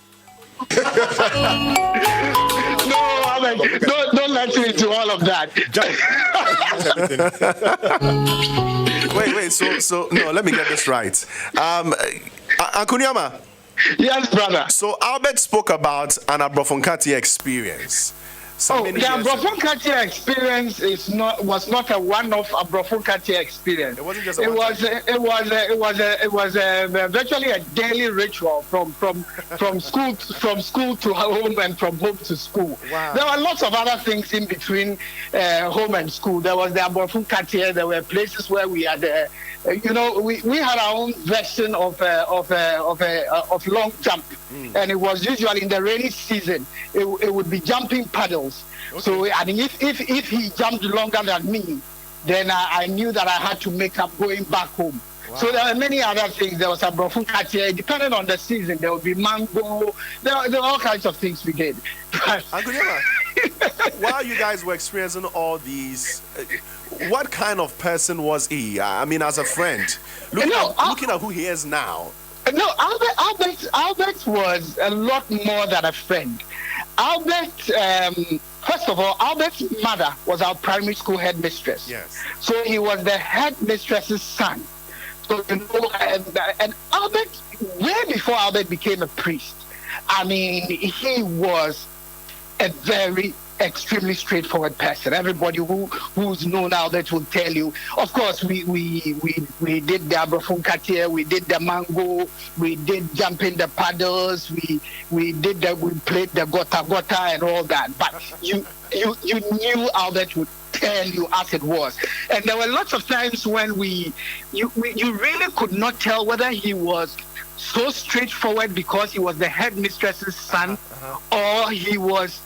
No, Albert, don't let me into all of that. Wait. So no. Let me get this right. Akunyama. Yes, brother. So Albert spoke about an Abrofonkati experience. The Abrofonkati experience was not a one-off Abrofonkati experience. It wasn't just it was virtually a daily ritual from school to home and from home to school. Wow. There were lots of other things in between home and school. There was the Abrofonkati. There were places where we had we had our own version of long jump, and it was usually in the rainy season. It would be jumping paddles. Okay. So I mean, if he jumped longer than me, then I knew that I had to make up going back home. Wow. So there were many other things. There was a Abrofonkati. Depending on the season, there would be mango. There were all kinds of things we did. While you guys were experiencing all these, what kind of person was he? I mean, as a friend, looking at who he is now. No, Albert was a lot more than a friend. Albert, first of all, Albert's mother was our primary school headmistress. Yes. So he was the headmistress's son. So and Albert, way before Albert became a priest, I mean, he was a very extremely straightforward person. Everybody who's known Albert will tell you. Of course, we did the Abrofonkati, we did the mango, we did jumping the paddles, we played the gota and all that. But you knew Albert would tell you as it was. And there were lots of times when you really could not tell whether he was so straightforward because he was the headmistress's son, or he was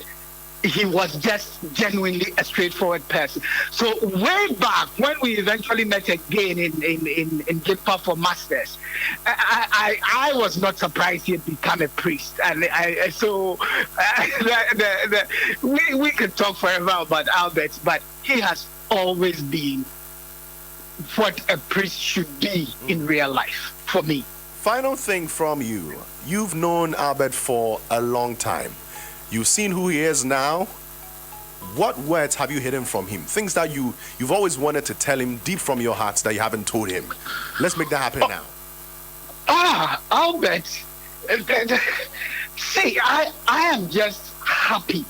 just genuinely a straightforward person. So way back when we eventually met again in Gimpa for Masters, I was not surprised he had become a priest, and we could talk forever about Albert, but he has always been what a priest should be in real life for me. Final thing from you. You've known Albert for a long time. You've seen who he is now. what words have you hidden from him? Things that you've always wanted to tell him deep from your heart that you haven't told him. Let's make that happen now. Albert, see, I am just happy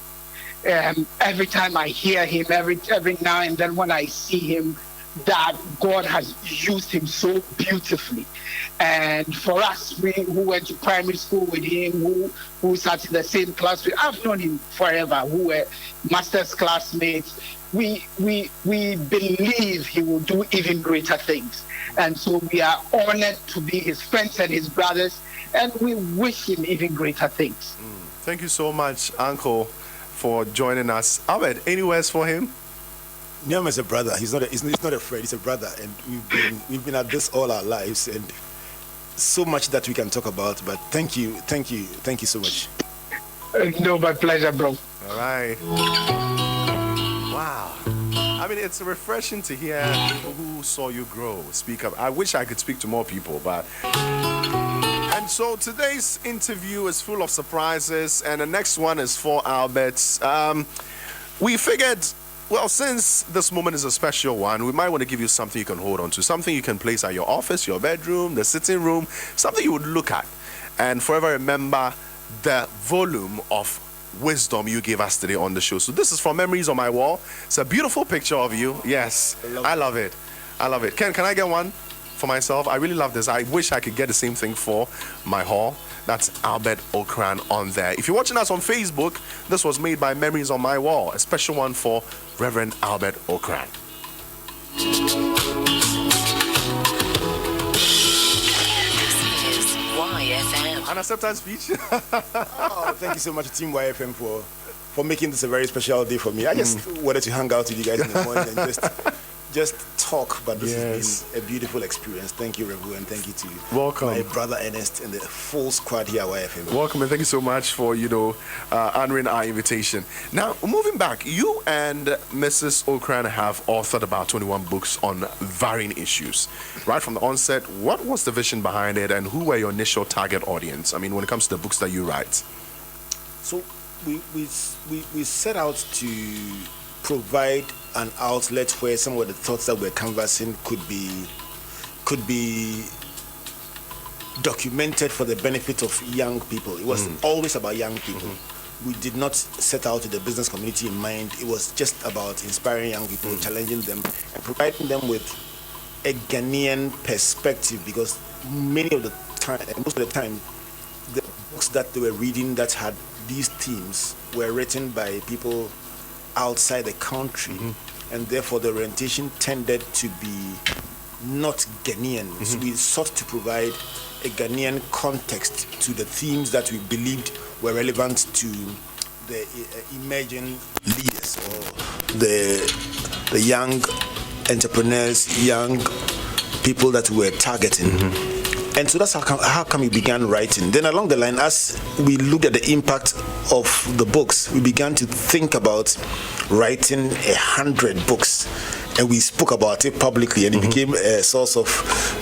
every time I hear him, every now and then when I see him, that God has used him so beautifully. And for us, who went to primary school with him, who sat in the same class with, I've known him forever, who were master's classmates, we believe he will do even greater things. And so we are honored to be his friends and his brothers, and we wish him even greater things. Thank you so much, Uncle, for joining us. Ahmed, any words for him? Niam is a brother. He's not a friend. He's a brother, and we've been at this all our lives, and so much that we can talk about. But thank you so much. No, my pleasure, bro. All right. Wow. I mean, it's refreshing to hear people who saw you grow speak up. I wish I could speak to more people, but. And so today's interview is full of surprises, and the next one is for Albert. We figured, well, since this moment is a special one, we might want to give you something you can hold on to, something you can place at your office, your bedroom, the sitting room, something you would look at and forever remember the volume of wisdom you gave us today on the show. So this is from Memories on My Wall. It's a beautiful picture of you. Yes, I love it. I love it. Can I get one for myself? I really love this. I wish I could get the same thing for my hall. That's Albert Ocran on there. If you're watching us on Facebook, this was made by Memories on My Wall, a special one for Reverend Albert Ocran. YFM. An acceptance speech. Oh, thank you so much, Team YFM, for making this a very special day for me. I just wanted to hang out with you guys in the morning and just talk, but this has been a beautiful experience. Thank you, Reverend, and thank you to my brother Ernest and the full squad here at YFM. Welcome, and thank you so much for honoring our invitation. Now, moving back, you and Mrs. Ocran have authored about 21 books on varying issues. Right from the onset, what was the vision behind it, and who were your initial target audience? I mean, when it comes to the books that you write. So we set out to provide an outlet where some of the thoughts that we're canvassing could be documented for the benefit of young people. It was always about young people. We did not set out to the business community in mind. It was just about inspiring young people, challenging them, and providing them with a Ghanaian perspective, because most of the time, the books that they were reading that had these themes were written by people outside the country, and therefore the orientation tended to be not Ghanaian. So we sought to provide a Ghanaian context to the themes that we believed were relevant to the emerging leaders or the young entrepreneurs, young people that we were targeting. And so that's how come we began writing. Then along the line, as we looked at the impact of the books, we began to think about writing 100 books. And we spoke about it publicly, and it became a source of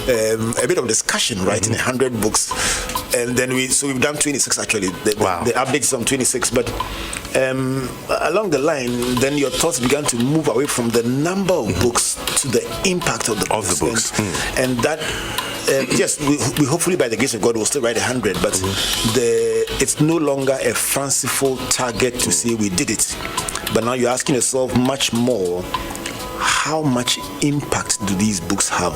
a bit of discussion, writing 100 books. And then we've done 26 actually. The update is on 26, but along the line, then your thoughts began to move away from the number of books to the impact of the books. And that, yes, we hopefully by the grace of God will still write 100, but it's no longer a fanciful target to say we did it. But now you're asking yourself much more, how much impact do these books have?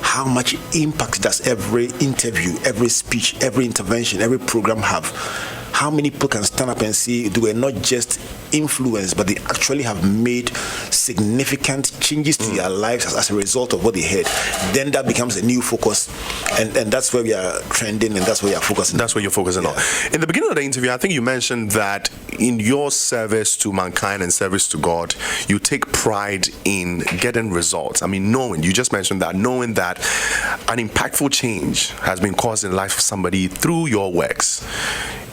How much impact does every interview, every speech, every intervention, every program have? How many people can stand up and say they were not just influenced, but they actually have made significant changes to their lives as a result of what they heard? Then that becomes a new focus, and that's where we are trending, and that's where we are focusing. That's where you're focusing on. In the beginning of the interview, I think you mentioned that in your service to mankind and service to God, you take pride in getting results. I mean, you just mentioned that, knowing that an impactful change has been caused in the life of somebody through your works.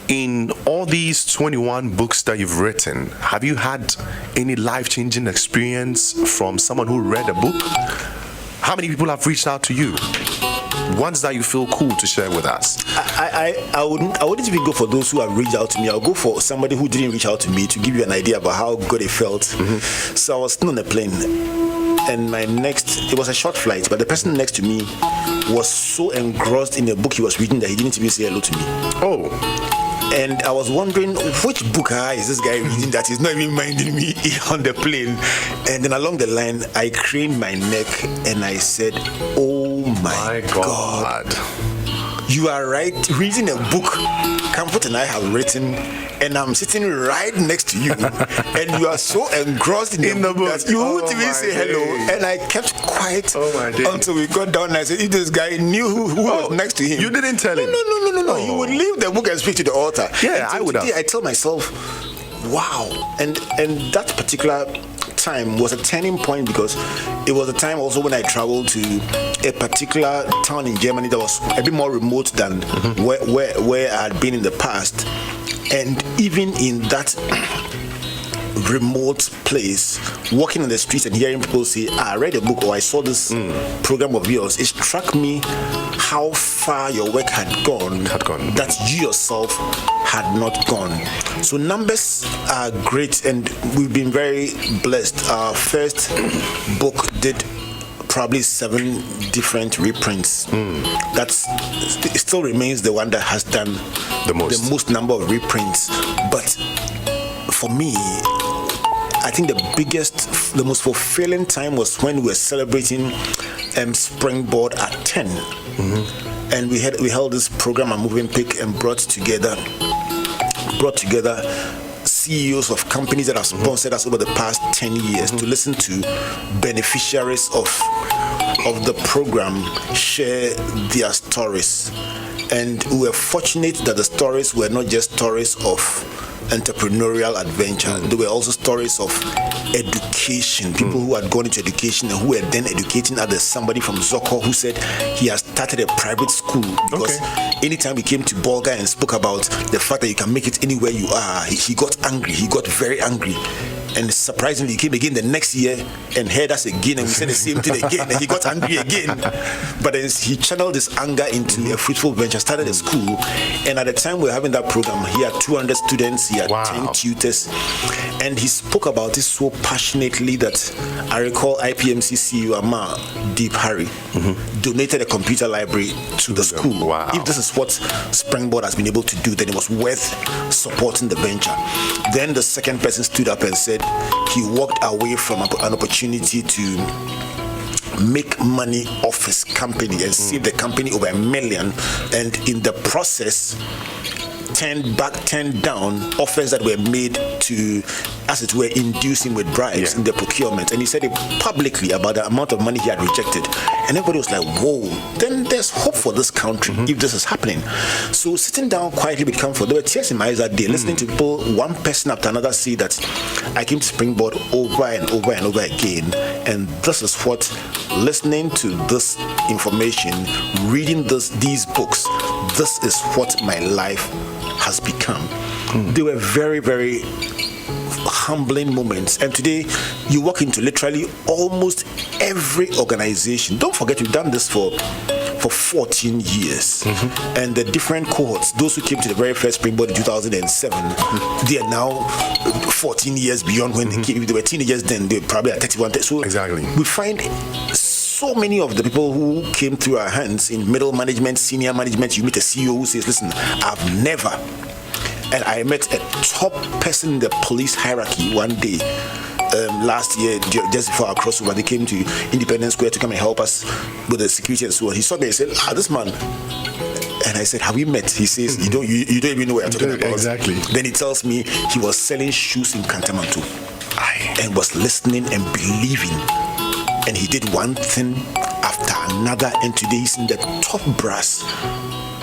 In all these 21 books that you've written, have you had any life-changing experience from someone who read a book? How many people have reached out to you? ones that you feel cool to share with us? I wouldn't even go for those who have reached out to me. I'll go for somebody who didn't reach out to me to give you an idea about how good it felt. So I was still on a plane, and it was a short flight, but the person next to me was so engrossed in the book he was reading that he didn't even say hello to me. Oh. And I was wondering, which book is this guy reading that is not even minding me on the plane? And then along the line, I craned my neck and I said, oh my God. You are right. Reading a book Comfort and I have written, and I'm sitting right next to you, and you are so engrossed in the book that you wouldn't even say hello. And I kept quiet until we got down, and I said, if this guy knew who was next to him. You didn't tell him? No. He would leave the book and speak to the altar. Yeah, I would have. I tell myself, wow. And that particular time was a turning point, because it was a time also when I traveled to a particular town in Germany that was a bit more remote than where I had been in the past. And even in that remote place, walking on the streets and hearing people say, I read a book, or I saw this program of yours, it struck me how far your work had gone, that you yourself had not gone. So numbers are great, and we've been very blessed. Our first book did probably 7 different reprints. It still remains the one that has done the most number of reprints. But for me, I think the most fulfilling time was when we were celebrating Springboard at 10. And we held this program at Moving Pick and brought together CEOs of companies that have sponsored us over the past 10 years to listen to beneficiaries of the program share their stories. And we were fortunate that the stories were not just stories of entrepreneurial adventure. There were also stories of education, people who had gone into education and who were then educating others. Somebody from Zoko who said he has started a private school because anytime we came to Bolga and spoke about the fact that you can make it anywhere you are, he got angry. He got very angry. And surprisingly, he came again the next year and heard us again, and we said the same thing again, and he got angry again. But then he channeled this anger into a fruitful venture, started a school, and at the time we were having that program, he had 200 students, he had 10 tutors, and he spoke about it so passionately that I recall IPMC CEO Amar Deep Harry donated a computer library to the school. If this is what Springboard has been able to do, then it was worth supporting the venture. Then the second person stood up and said he walked away from an opportunity to make money off his company and save the company over $1 million, and in the process turned down offers that were made to, as it were, induce him with bribes in the procurement. And he said it publicly about the amount of money he had rejected. And everybody was like, whoa, then there's hope for this country if this is happening. So sitting down quietly with comfort, there were tears in my eyes that day, listening to people, one person after another, say that I came to Springboard over and over and over again. And this is what, listening to this information, reading these books, this is what my life has become. They were very, very humbling moments. And today, you walk into literally almost every organization. Don't forget, we've done this for 14 years. And the different cohorts, those who came to the very first Springboard in 2007, they are now 14 years beyond when they came. If they were teenagers then, they probably are 31. So exactly. We find so many of the people who came through our hands in middle management, senior management. You meet a CEO who says, listen, I've never. And I met a top person in the police hierarchy one day last year, just before our crossover. They came to Independence Square to come and help us with the security and so on. He saw me and said, this man. And I said, have we met? He says, you don't even know what I'm talking about. Exactly. Then he tells me he was selling shoes in Kantamanto and was listening and believing. And he did one thing after another, and today he's in the top brass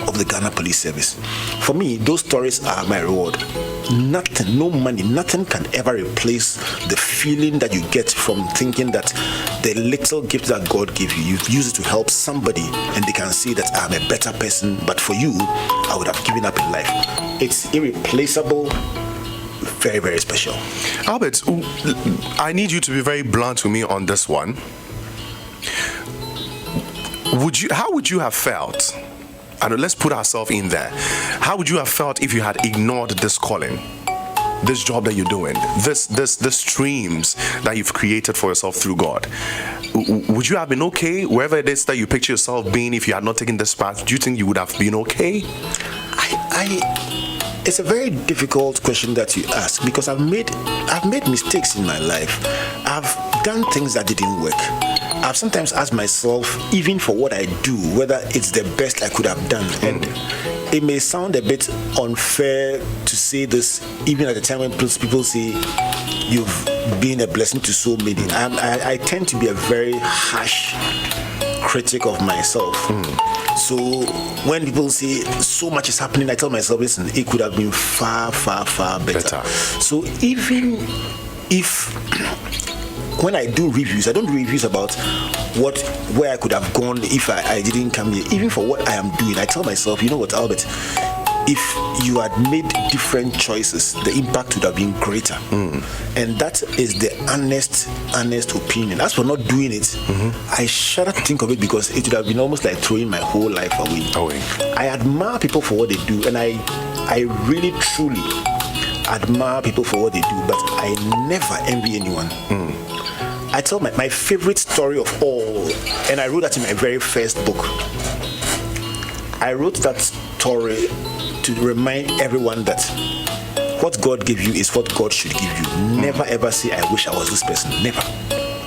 of the Ghana Police Service. For me, those stories are my reward. Nothing, no money, nothing can ever replace the feeling that you get from thinking that the little gift that God gave you, you've used it to help somebody, and they can say that I'm a better person, but for you, I would have given up in life. It's irreplaceable. Very, very special. Albert, I need you to be very blunt with me on this one. How would you have felt? And let's put ourselves in there. How would you have felt if you had ignored this calling, this job that you're doing, this streams that you've created for yourself through God? Would you have been okay wherever it is that you picture yourself being if you had not taken this path? Do you think you would have been okay? It's a very difficult question that you ask, because I've made mistakes in my life. I've done things that didn't work. I've sometimes asked myself, even for what I do, whether it's the best I could have done. And it may sound a bit unfair to say this, even at the time when people say you've been a blessing to so many. I tend to be a very harsh critic of myself. So when people say so much is happening, I tell myself, listen, it could have been far, far, far better. So even if when I do reviews, I don't do reviews about where I could have gone if I didn't come here. Even for what I am doing, I tell myself, you know what, Albert, if you had made different choices, the impact would have been greater. And that is the honest opinion. As for not doing it, I shudder to think of it, because it would have been almost like throwing my whole life away. I admire people for what they do, and I really truly admire people for what they do, but I never envy anyone. I tell my favorite story of all, and I wrote that in my very first book. I wrote that story to remind everyone that what God gave you is what God should give you. Never ever say, I wish I was this person. Never.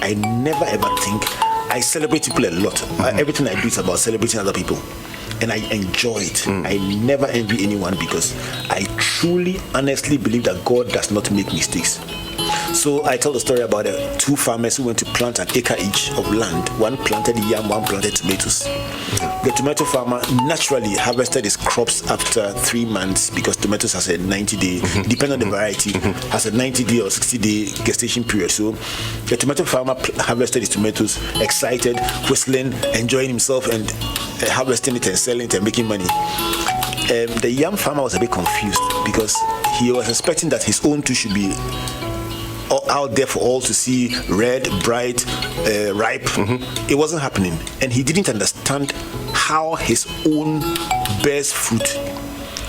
I never ever think. I celebrate people a lot. Everything I do is about celebrating other people, and I enjoy it. I never envy anyone, because I truly, honestly believe that God does not make mistakes. So I tell the story about two farmers who went to plant an acre each of land. One planted yam, one planted tomatoes. The tomato farmer naturally harvested his crops after 3 months, because tomatoes has a 90-day, depending on the variety, has a 90-day or 60-day gestation period. So the tomato farmer harvested his tomatoes, excited, whistling, enjoying himself, and harvesting it and selling it and making money. The yam farmer was a bit confused, because he was expecting that his own too should be out there for all to see, red, bright, ripe. It wasn't happening, and he didn't understand how his own bears fruit.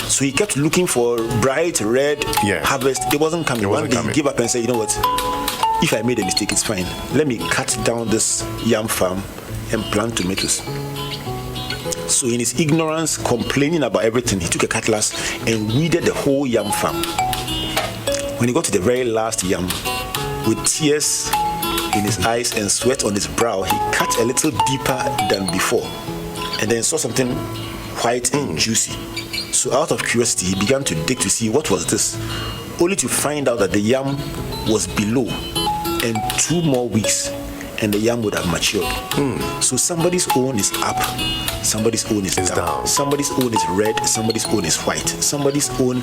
So he kept looking for bright, red harvest. It wasn't coming. One day he gave up and said, you know what, if I made a mistake, it's fine. Let me cut down this yam farm and plant tomatoes. So in his ignorance, complaining about everything, he took a cutlass and weeded the whole yam farm. When he got to the very last yam, with tears in his eyes and sweat on his brow, he cut a little deeper than before, and then saw something white and juicy. So out of curiosity, he began to dig to see what was this, only to find out that the yam was below, and 2 more weeks and the yam would have matured. So somebody's own is up, somebody's own is down. Somebody's own is red, somebody's own is white. Somebody's own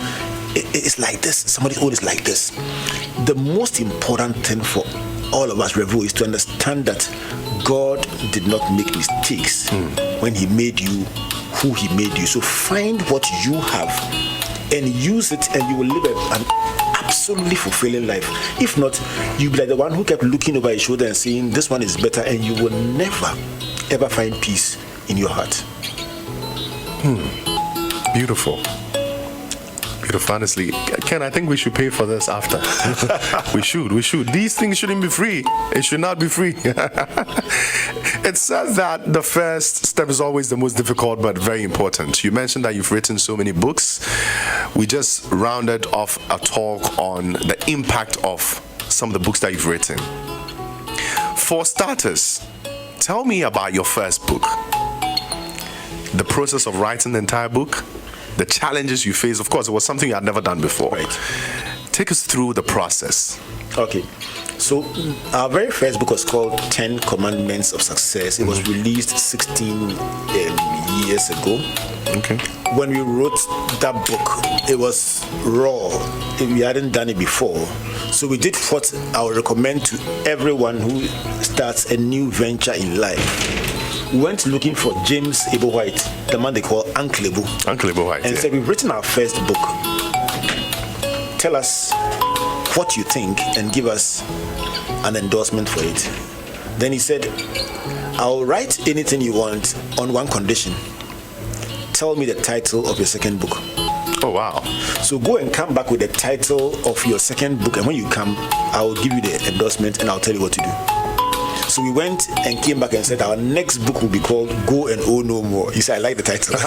is like this, somebody's own is like this. The most important thing for all of us, Revo, is to understand that God did not make mistakes when he made you who he made you. So find what you have and use it, and you will live an absolutely fulfilling life. If not, you'll be like the one who kept looking over his shoulder and saying, this one is better, and you will never ever find peace in your heart. Beautiful. Beautiful. Honestly, Ken, I think we should pay for this after. We should. These things shouldn't be free. It should not be free. It says that the first step is always the most difficult, but very important. You mentioned that you've written so many books. We just rounded off a talk on the impact of some of the books that you've written. For starters, tell me about your first book. The process of writing the entire book, the challenges you faced. Of course, it was something you had never done before. Right. Take us through the process. Okay. So our very first book was called 10 Commandments of Success. It was released 16 years ago. Okay. When we wrote that book, it was raw. We hadn't done it before. So we did what I would recommend to everyone who starts a new venture in life. We went looking for James Abel White, the man they call Uncle Abel. Uncle Abel White. And said, we've written our first book. Tell us what you think and give us an endorsement for it. Then he said, I'll write anything you want on one condition. Tell me the title of your second book. Oh, wow. So go and come back with the title of your second book, and when you come, I will give you the endorsement and I'll tell you what to do. So we went and came back and said our next book will be called Go and Owe No More. He said, I like the title.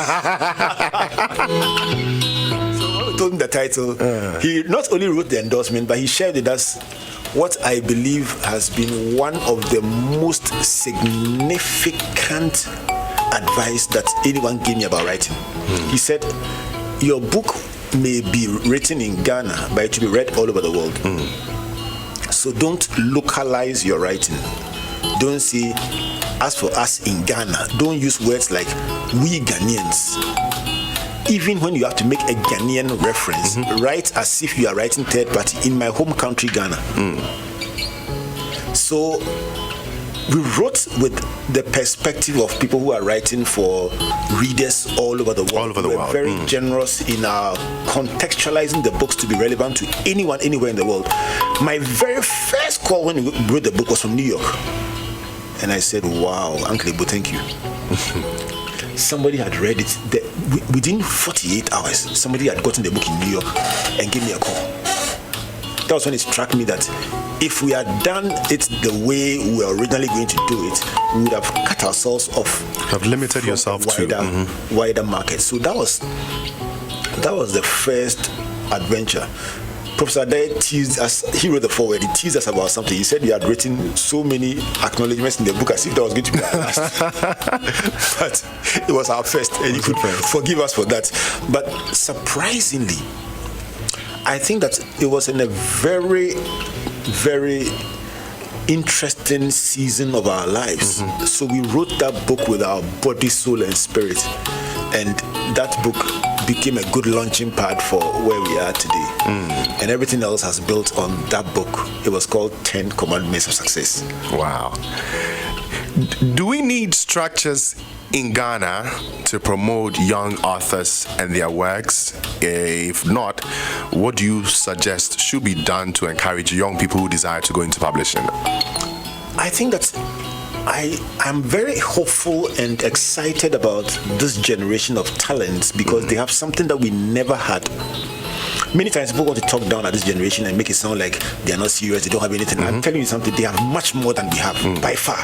So when we told him the title, he not only wrote the endorsement, but he shared with us what I believe has been one of the most significant advice that anyone gave me about writing. He said, your book may be written in Ghana, but it will be read all over the world. So don't localize your writing. Don't say, as for us in Ghana. Don't use words like we Ghanaians. Even when you have to make a Ghanaian reference, write as if you are writing third party in my home country, Ghana. So we wrote with the perspective of people who are writing for readers all over the world. All over the world. We're very generous in our contextualizing the books to be relevant to anyone, anywhere in the world. My very first call when we wrote the book was from New York. And I said, wow, Uncle Ibo, thank you. Somebody had read it. Within 48 hours, somebody had gotten the book in New York and gave me a call. That was when it struck me that if we had done it the way we were originally going to do it, we would have cut ourselves off. Have limited yourself to wider market. So that was the first adventure. Professor Adair teased us. He wrote the foreword. He teased us about something. He said you had written so many acknowledgements in the book as if that was going to be our last. But it was our first, and you could forgive us for that. But surprisingly, I think that it was in a very, very interesting season of our lives. So we wrote that book with our body, soul, and spirit. And that book became a good launching pad for where we are today. And everything else has built on that book. It was called 10 Commandments of Success. Wow. Do we need structures in Ghana to promote young authors and their works? If not, what do you suggest should be done to encourage young people who desire to go into publishing? I think that I'm very hopeful and excited about this generation of talents because they have something that we never had. Many times people want to talk down at this generation and make it sound like they are not serious, they don't have anything. I'm telling you something, they have much more than we have, by far.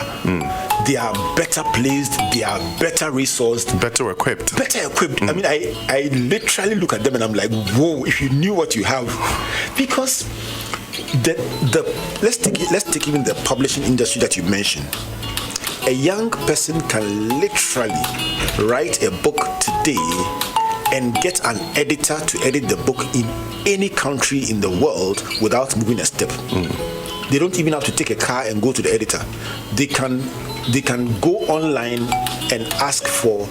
They are better placed, they are better resourced. Better equipped. I mean, I literally look at them and I'm like, whoa, if you knew what you have. Because let's take even the publishing industry that you mentioned. A young person can literally write a book today and get an editor to edit the book in any country in the world without moving a step. They don't even have to take a car and go to the editor. They can go online and ask for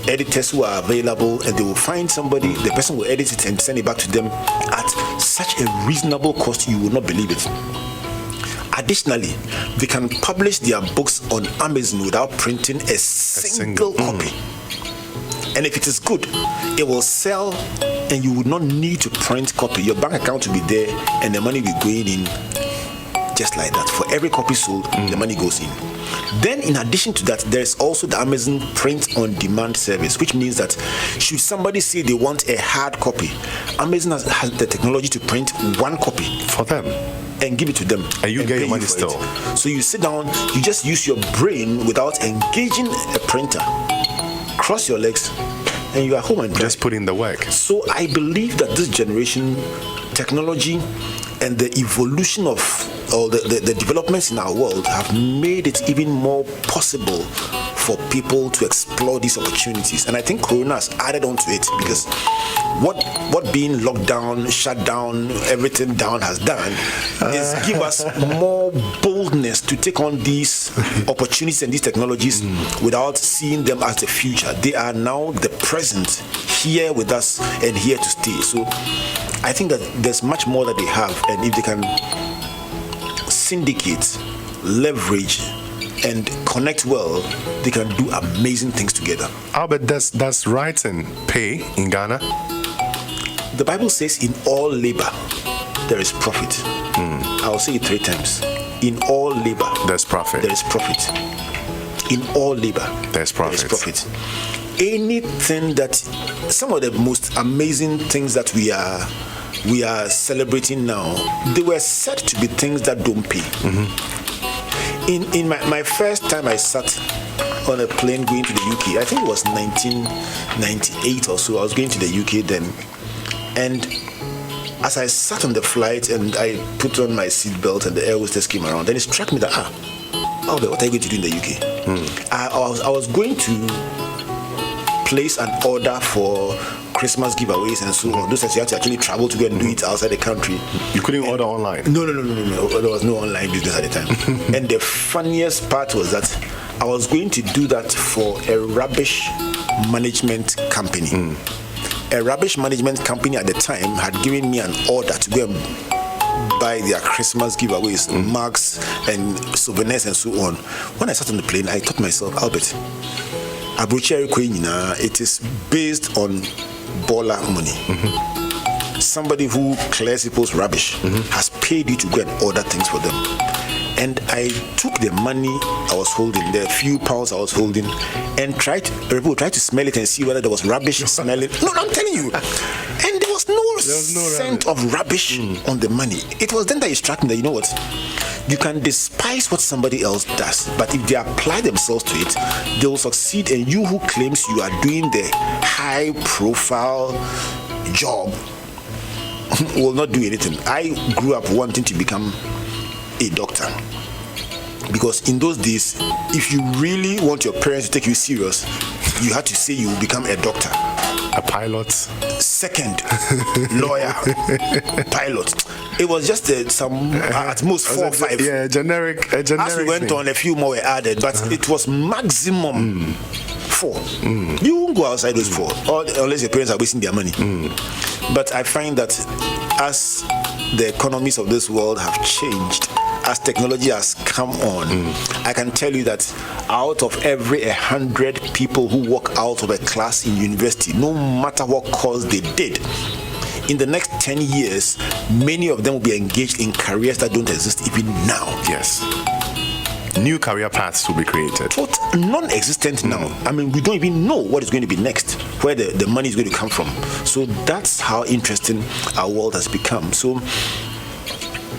editors who are available, and they will find somebody. The person will edit it and send it back to them at such a reasonable cost you will not believe it. Additionally, they can publish their books on Amazon without printing a single copy. And if it is good, it will sell and you would not need to print copy. Your bank account will be there and the money will be going in just like that. For every copy sold, the money goes in. Then in addition to that, there's also the Amazon print on demand service, which means that should somebody say they want a hard copy, Amazon has the technology to print one copy for them and give it to them. And you get your money still. So you sit down, you just use your brain without engaging a printer. Cross your legs and you are home and just put in the work. So I believe that this generation, technology and the evolution of the developments in our world have made it even more possible for people to explore these opportunities. And I think Corona has added on to it because what being locked down, shut down, everything down has done is give us more boldness to take on these opportunities and these technologies without seeing them as the future. They are now the present, here with us and here to stay. So I think that there's much more that they have, and if they can syndicate, leverage, and connect well, they can do amazing things together. Albert, does writing pay in Ghana? The Bible says in all labor there is profit. I'll say it 3 times. in all labor, there's profit. There is profit. In all labor, there's profit. There is profit. Anything that, some of the most amazing things that we are celebrating now, they were said to be things that don't pay. In my first time I sat on a plane going to the UK, I think it was 1998 or so. I was going to the UK then, and as I sat on the flight and I put on my seatbelt and the air hostess came around, then it struck me that Albert, what are you going to do in the UK? I was going to place an order for Christmas giveaways and so on. Those that you have to actually travel to go and do it outside the country. You couldn't order online? No. There was no online business at the time. And the funniest part was that I was going to do that for a rubbish management company. A rubbish management company at the time had given me an order to go and buy their Christmas giveaways, mugs and souvenirs and so on. When I sat on the plane, I thought to myself, Albert, it is based on baller money. Somebody who clears people's rubbish has paid you to go and order things for them. And I took the money I was holding, the few pounds I was holding, and tried to smell it and see whether there was rubbish smelling. No, I'm telling you. And there was no scent of rubbish on the money. It was then that it struck me that, you know what? You can despise what somebody else does, but if they apply themselves to it, they will succeed. And you who claims you are doing the high profile job will not do anything. I grew up wanting to become a doctor, because in those days, if you really want your parents to take you serious, you had to say you will become a doctor, a pilot, second lawyer, pilot. It was just some at most 4 or 5. Yeah, generic. As we went on, a few more were added, but it was maximum 4. You won't go outside those 4, unless your parents are wasting their money. But I find that as the economies of this world have changed, as technology has come on, I can tell you that out of every 100 people who walk out of a class in university, no matter what course they did, in the next 10 years, many of them will be engaged in careers that don't exist even now. Yes. New career paths will be created. But non-existent now. I mean, we don't even know what is going to be next, where the money is going to come from. So that's how interesting our world has become. So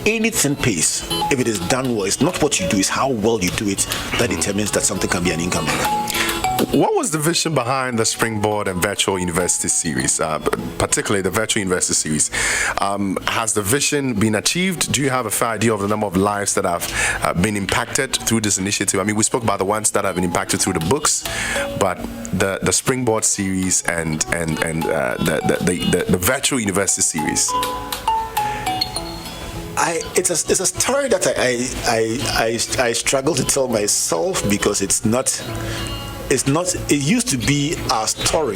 anything pays if it is done well. It's not what you do, it's how well you do it that determines that something can be an income earner. What was the vision behind the Springboard and Virtual University series, particularly the Virtual University series? Has the vision been achieved? Do you have a fair idea of the number of lives that have been impacted through this initiative? I mean, we spoke about the ones that have been impacted through the books, but the Springboard series and the Virtual University series. It's a story that I struggle to tell myself, because it's not. It used to be our story.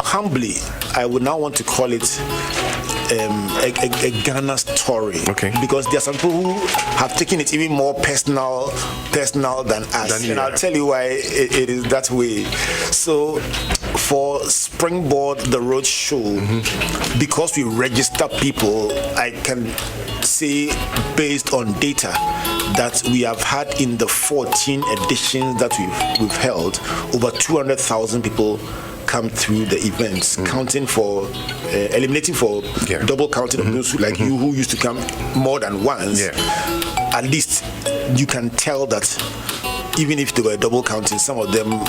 Humbly, I would now want to call it a Ghana story. Okay. Because there are some people who have taken it even more personal than us. And I'll tell you why it is that way. So for Springboard, the road show, because we register people, I can say based on data that we have had in the 14 editions that we've held, over 200,000 people come through the events, counting for eliminating for double counting of those like you who used to come more than once. At least you can tell that even if they were double counting, some of them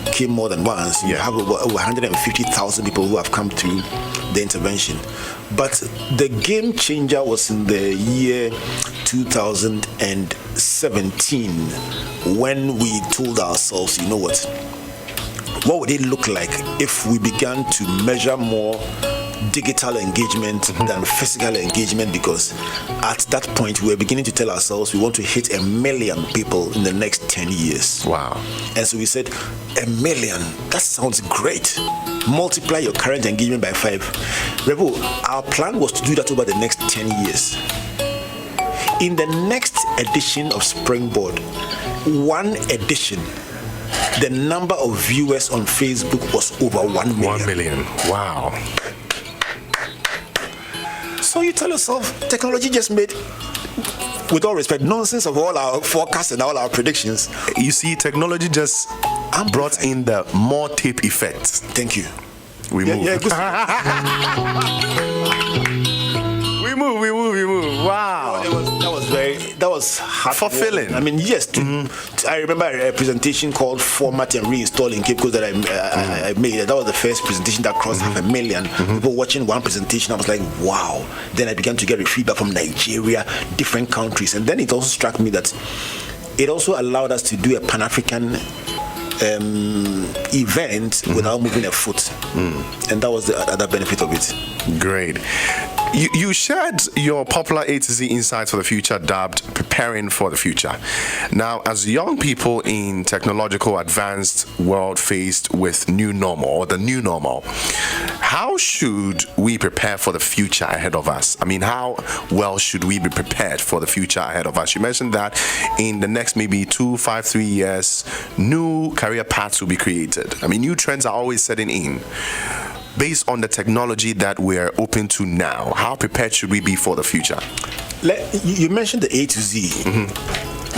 came more than once. You have over 150,000 people who have come through the intervention. But the game changer was in the year 2017, when we told ourselves, you know what would it look like if we began to measure more digital engagement than physical engagement? Because at that point we were beginning to tell ourselves we want to hit 1 million people in the next 10 years. Wow. And so we said 1 million, that sounds great. Multiply your current engagement by 5. Rebo, our plan was to do that over the next 10 years. In the next edition of Springboard, one edition, the number of viewers on Facebook was over 1 million. 1 million. Wow. So you tell yourself, technology just made with all respect, nonsense of all our forecasts and all our predictions. You see, technology just brought in the more tape effect. Thank you. We move. Yeah, we move. Wow. That was fulfilling. I mean, yes. I remember a presentation called Format and Reinstall in Cape Coast that I made. That was the first presentation that crossed 500,000 people watching one presentation. I was like, wow. Then I began to get feedback from Nigeria, different countries, and then it also struck me that it also allowed us to do a Pan-African event without moving a foot, and that was the other benefit of it. Great. You shared your popular A to Z insights for the future, dubbed Preparing for the Future. Now, as young people in technological advanced world faced with new normal or the new normal, how should we prepare for the future ahead of us? I mean, how well should we be prepared for the future ahead of us? You mentioned that in the next maybe 2, 5, 3 years, new career paths will be created. I mean, new trends are always setting in. Based on the technology that we're open to now, how prepared should we be for the future? You mentioned the A to Z.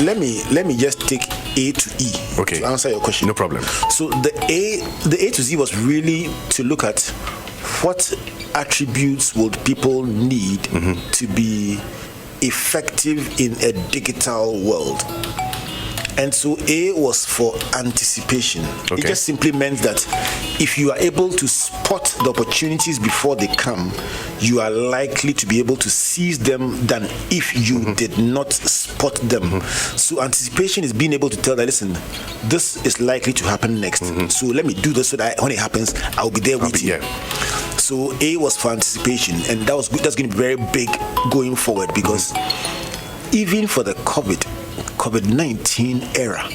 Let me just take A to E to answer your question. No problem. So the A to Z was really to look at what attributes would people need to be effective in a digital world. And so A was for anticipation. It just simply meant that if you are able to spot the opportunities before they come, you are likely to be able to seize them than if you did not spot them. So anticipation is being able to tell that, listen, this is likely to happen next. So let me do this so that when it happens, I'll be there with you. So A was for anticipation, and that's going to be very big going forward, because even for the COVID-19 era,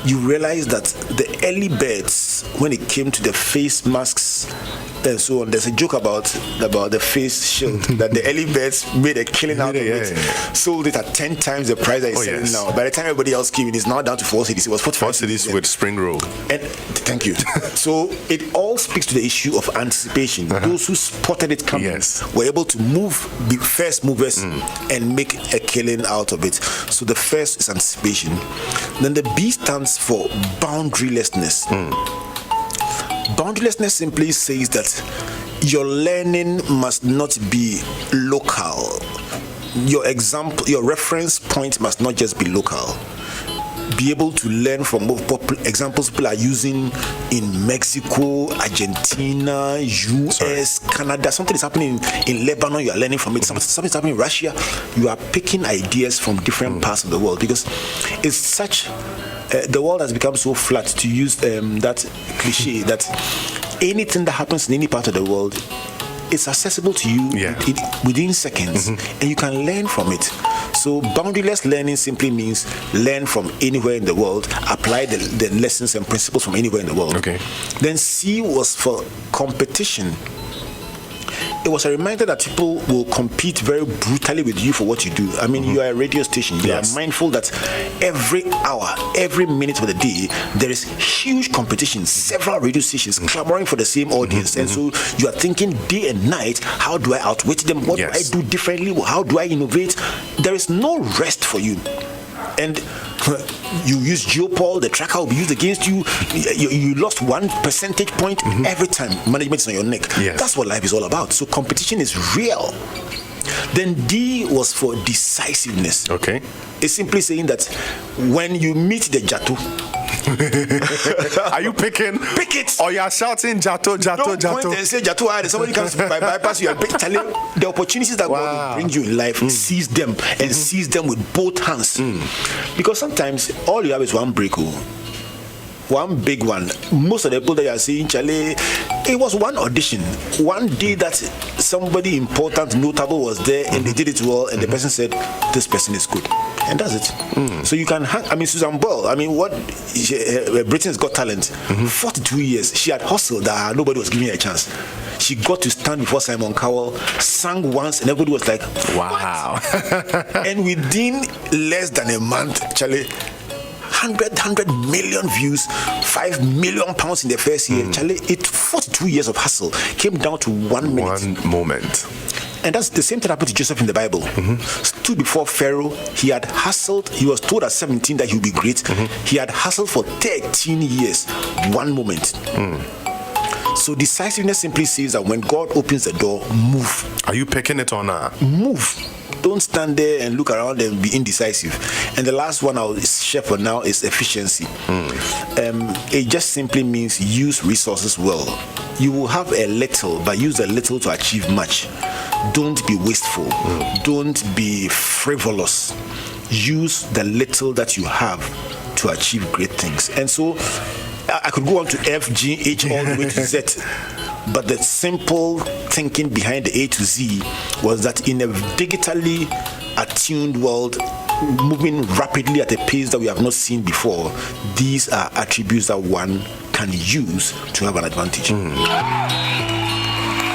you realize that the early birds, when it came to the face masks and so on, there's a joke about the face shield that the early birds made a killing out of it, sold it at 10 times the price that it's selling now. By the time everybody else came in, it's now down to 4 cities. It was 45 cities with spring roll. And thank you. So it all speaks to the issue of anticipation. Those who spotted it coming were able to be first movers and make a killing out of it. So the first is anticipation. Then the B stands for boundarylessness. Boundarylessness simply says that your learning must not be local. Your reference point must not just be local. Be able to learn from examples people are using in Mexico, Argentina, US, Canada. Something is happening in Lebanon, you are learning from it. Something is happening in Russia, you are picking ideas from different parts of the world, because it's such the world has become so flat, to use that cliche, that anything that happens in any part of the world, it's accessible to you within seconds, and you can learn from it. So boundaryless learning simply means learn from anywhere in the world, apply the lessons and principles from anywhere in the world. Then C was for competition. It was a reminder that people will compete very brutally with you for what you do. I mean, you are a radio station. You are mindful that every hour, every minute of the day, there is huge competition. Several radio stations clamoring for the same audience. And so you are thinking day and night, how do I outwit them? What do I do differently? How do I innovate? There is no rest for you. And you use Geopol, the tracker will be used against you. You lost 1 percentage point every time. Management is on your neck. That's what life is all about. So competition is real. Then D was for decisiveness. It's simply saying that when you meet the Jato, are you picking? Pick it. Or you are shouting Jato, Jato, Don't point and say Jato. Somebody comes by bypass you. Telling the opportunities that God will bring you in life, seize them and seize them with both hands. Because sometimes all you have is one break. One big one. Most of the people that you are seeing, Charlie, it was one audition. One day that somebody important, notable was there, and they did it well, and the person said, this person is good. And that's it. So you can hang. I mean, Susan Ball, Britain's Got Talent, 42 years, she had hustled that nobody was giving her a chance. She got to stand before Simon Cowell, sang once, and everybody was like, wow. And within less than a month, Charlie, 100 million views, £5 million in the first year. Charlie, 42 years of hustle came down to 1 minute. One moment. And that's the same thing happened to Joseph in the Bible. Stood before Pharaoh. He had hustled. He was told at 17 that he would be great. He had hustled for 13 years. One moment. So decisiveness simply says that when God opens the door, move. Are you picking it or not? Move. Don't stand there and look around and be indecisive. And the last one I'll share for now is efficiency. It just simply means use resources well. You will have a little, but use a little to achieve much. Don't be wasteful. Don't be frivolous. Use the little that you have to achieve great things. And so I could go on to F, G, H, all the way to Z. But the simple thinking behind the A to Z was that in a digitally attuned world, moving rapidly at a pace that we have not seen before, these are attributes that one can use to have an advantage.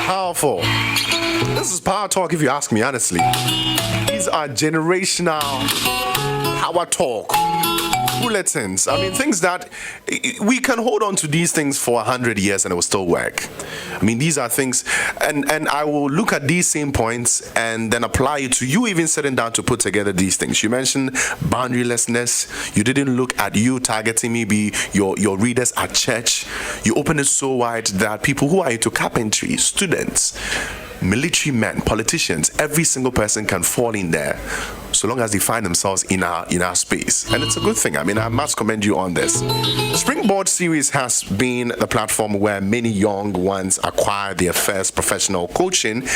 Powerful. This is power talk, if you ask me honestly. These are generational power talk bulletins. I mean, things that we can hold on to these things for 100 years and it will still work. I mean, these are things, and I will look at these same points and then apply it to you even sitting down to put together these things. You mentioned boundarylessness. You didn't look at you targeting maybe your readers at church. You open it so wide that people who are into carpentry, students, military men, politicians, every single person can fall in there, so long as they find themselves in our space. And it's a good thing. I mean, I must commend you on this. Springboard series has been the platform where many young ones acquire their first professional coaching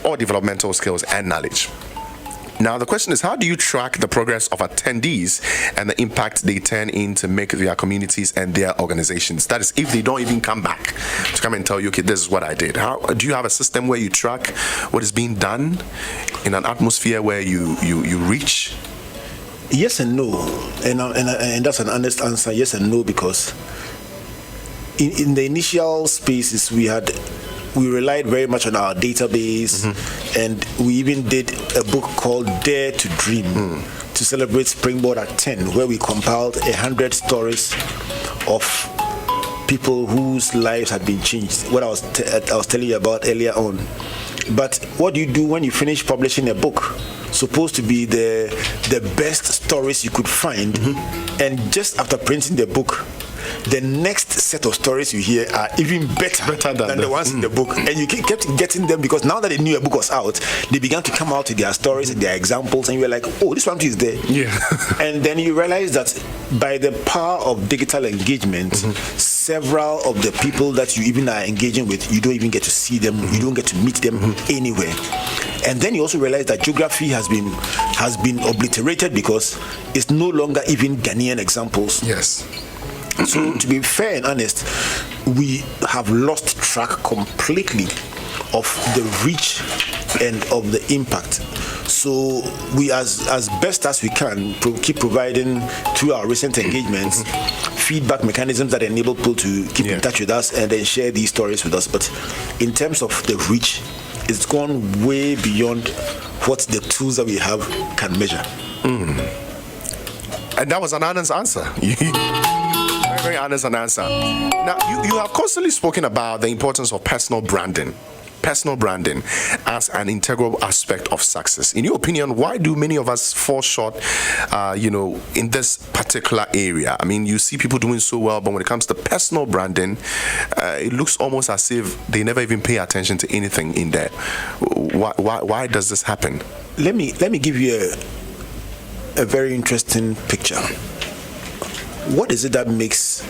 or developmental skills and knowledge. Now, the question is, how do you track the progress of attendees and the impact they turn in to make their communities and their organizations? That is, if they don't even come back to come and tell you, okay, this is what I did. How do you have a system where you track what is being done in an atmosphere where you reach? Yes and no. And that's an honest answer, yes and no, because in the initial spaces we relied very much on our database, and we even did a book called Dare to Dream to celebrate Springboard at 10, where we compiled 100 stories of people whose lives had been changed. What I was telling you about earlier on. But what do you do when you finish publishing a book? Supposed to be the best stories you could find, and just after printing the book, the next set of stories you hear are even better than the ones in the book. And you kept getting them because now that they knew a book was out, they began to come out with their stories and their examples, and you were like, oh, this one too is there. Yeah. And then you realize that by the power of digital engagement, several of the people that you even are engaging with, you don't even get to see them, you don't get to meet them anywhere. And then you also realize that geography has been obliterated because it's no longer even Ghanaian examples. Yes. So to be fair and honest, we have lost track completely of the reach and of the impact. So we, as best as we can, keep providing through our recent engagements feedback mechanisms that enable people to keep in touch with us and then share these stories with us. But in terms of the reach, it's gone way beyond what the tools that we have can measure. And that was an honest answer. Very honest answer. Now, you have constantly spoken about the importance of personal branding as an integral aspect of success. In your opinion, why do many of us fall short, in this particular area? I mean, you see people doing so well, but when it comes to personal branding, it looks almost as if they never even pay attention to anything in there. Why does this happen? Let me give you a very interesting picture. What is it that makes,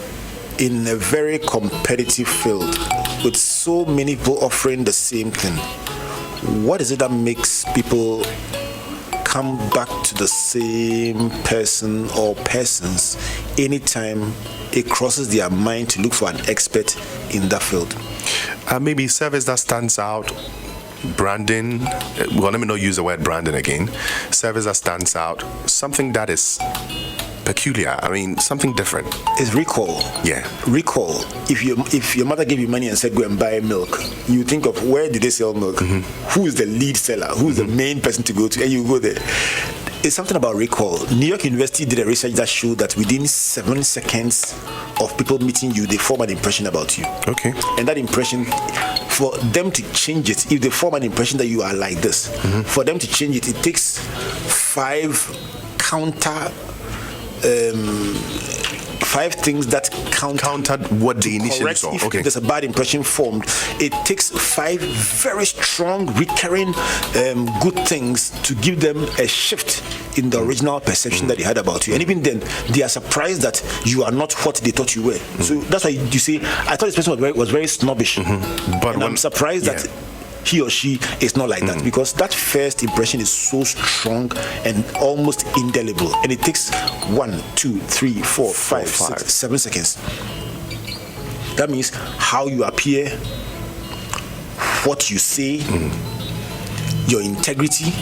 in a very competitive field with so many people offering the same thing, what is it that makes people come back to the same person or persons anytime it crosses their mind to look for an expert in that field? Maybe service that stands out, branding. Well, let me not use the word branding again. Service that stands out, something that is peculiar. I mean, something different. It's recall. Yeah. Recall. If your mother gave you money and said go and buy milk, you think of where did they sell milk? Who is the lead seller? Who is the main person to go to? And you go there. It's something about recall. New York University did a research that showed that within 7 seconds of people meeting you, they form an impression about you. Okay. And that impression for them to change it, if they form an impression that you are like this, for them to change it, it takes 5 things that countered what they initially saw. If there's a bad impression formed, it takes 5 very strong, recurring, good things to give them a shift in the original perception that they had about you. And even then, they are surprised that you are not what they thought you were. So that's why you see, I thought this person was very snobbish, but I'm surprised that he or she is not like that, because that first impression is so strong and almost indelible, and it takes 1, 2, 3, 4, 5, 6, 7 seconds. That means how you appear, what you say, your integrity,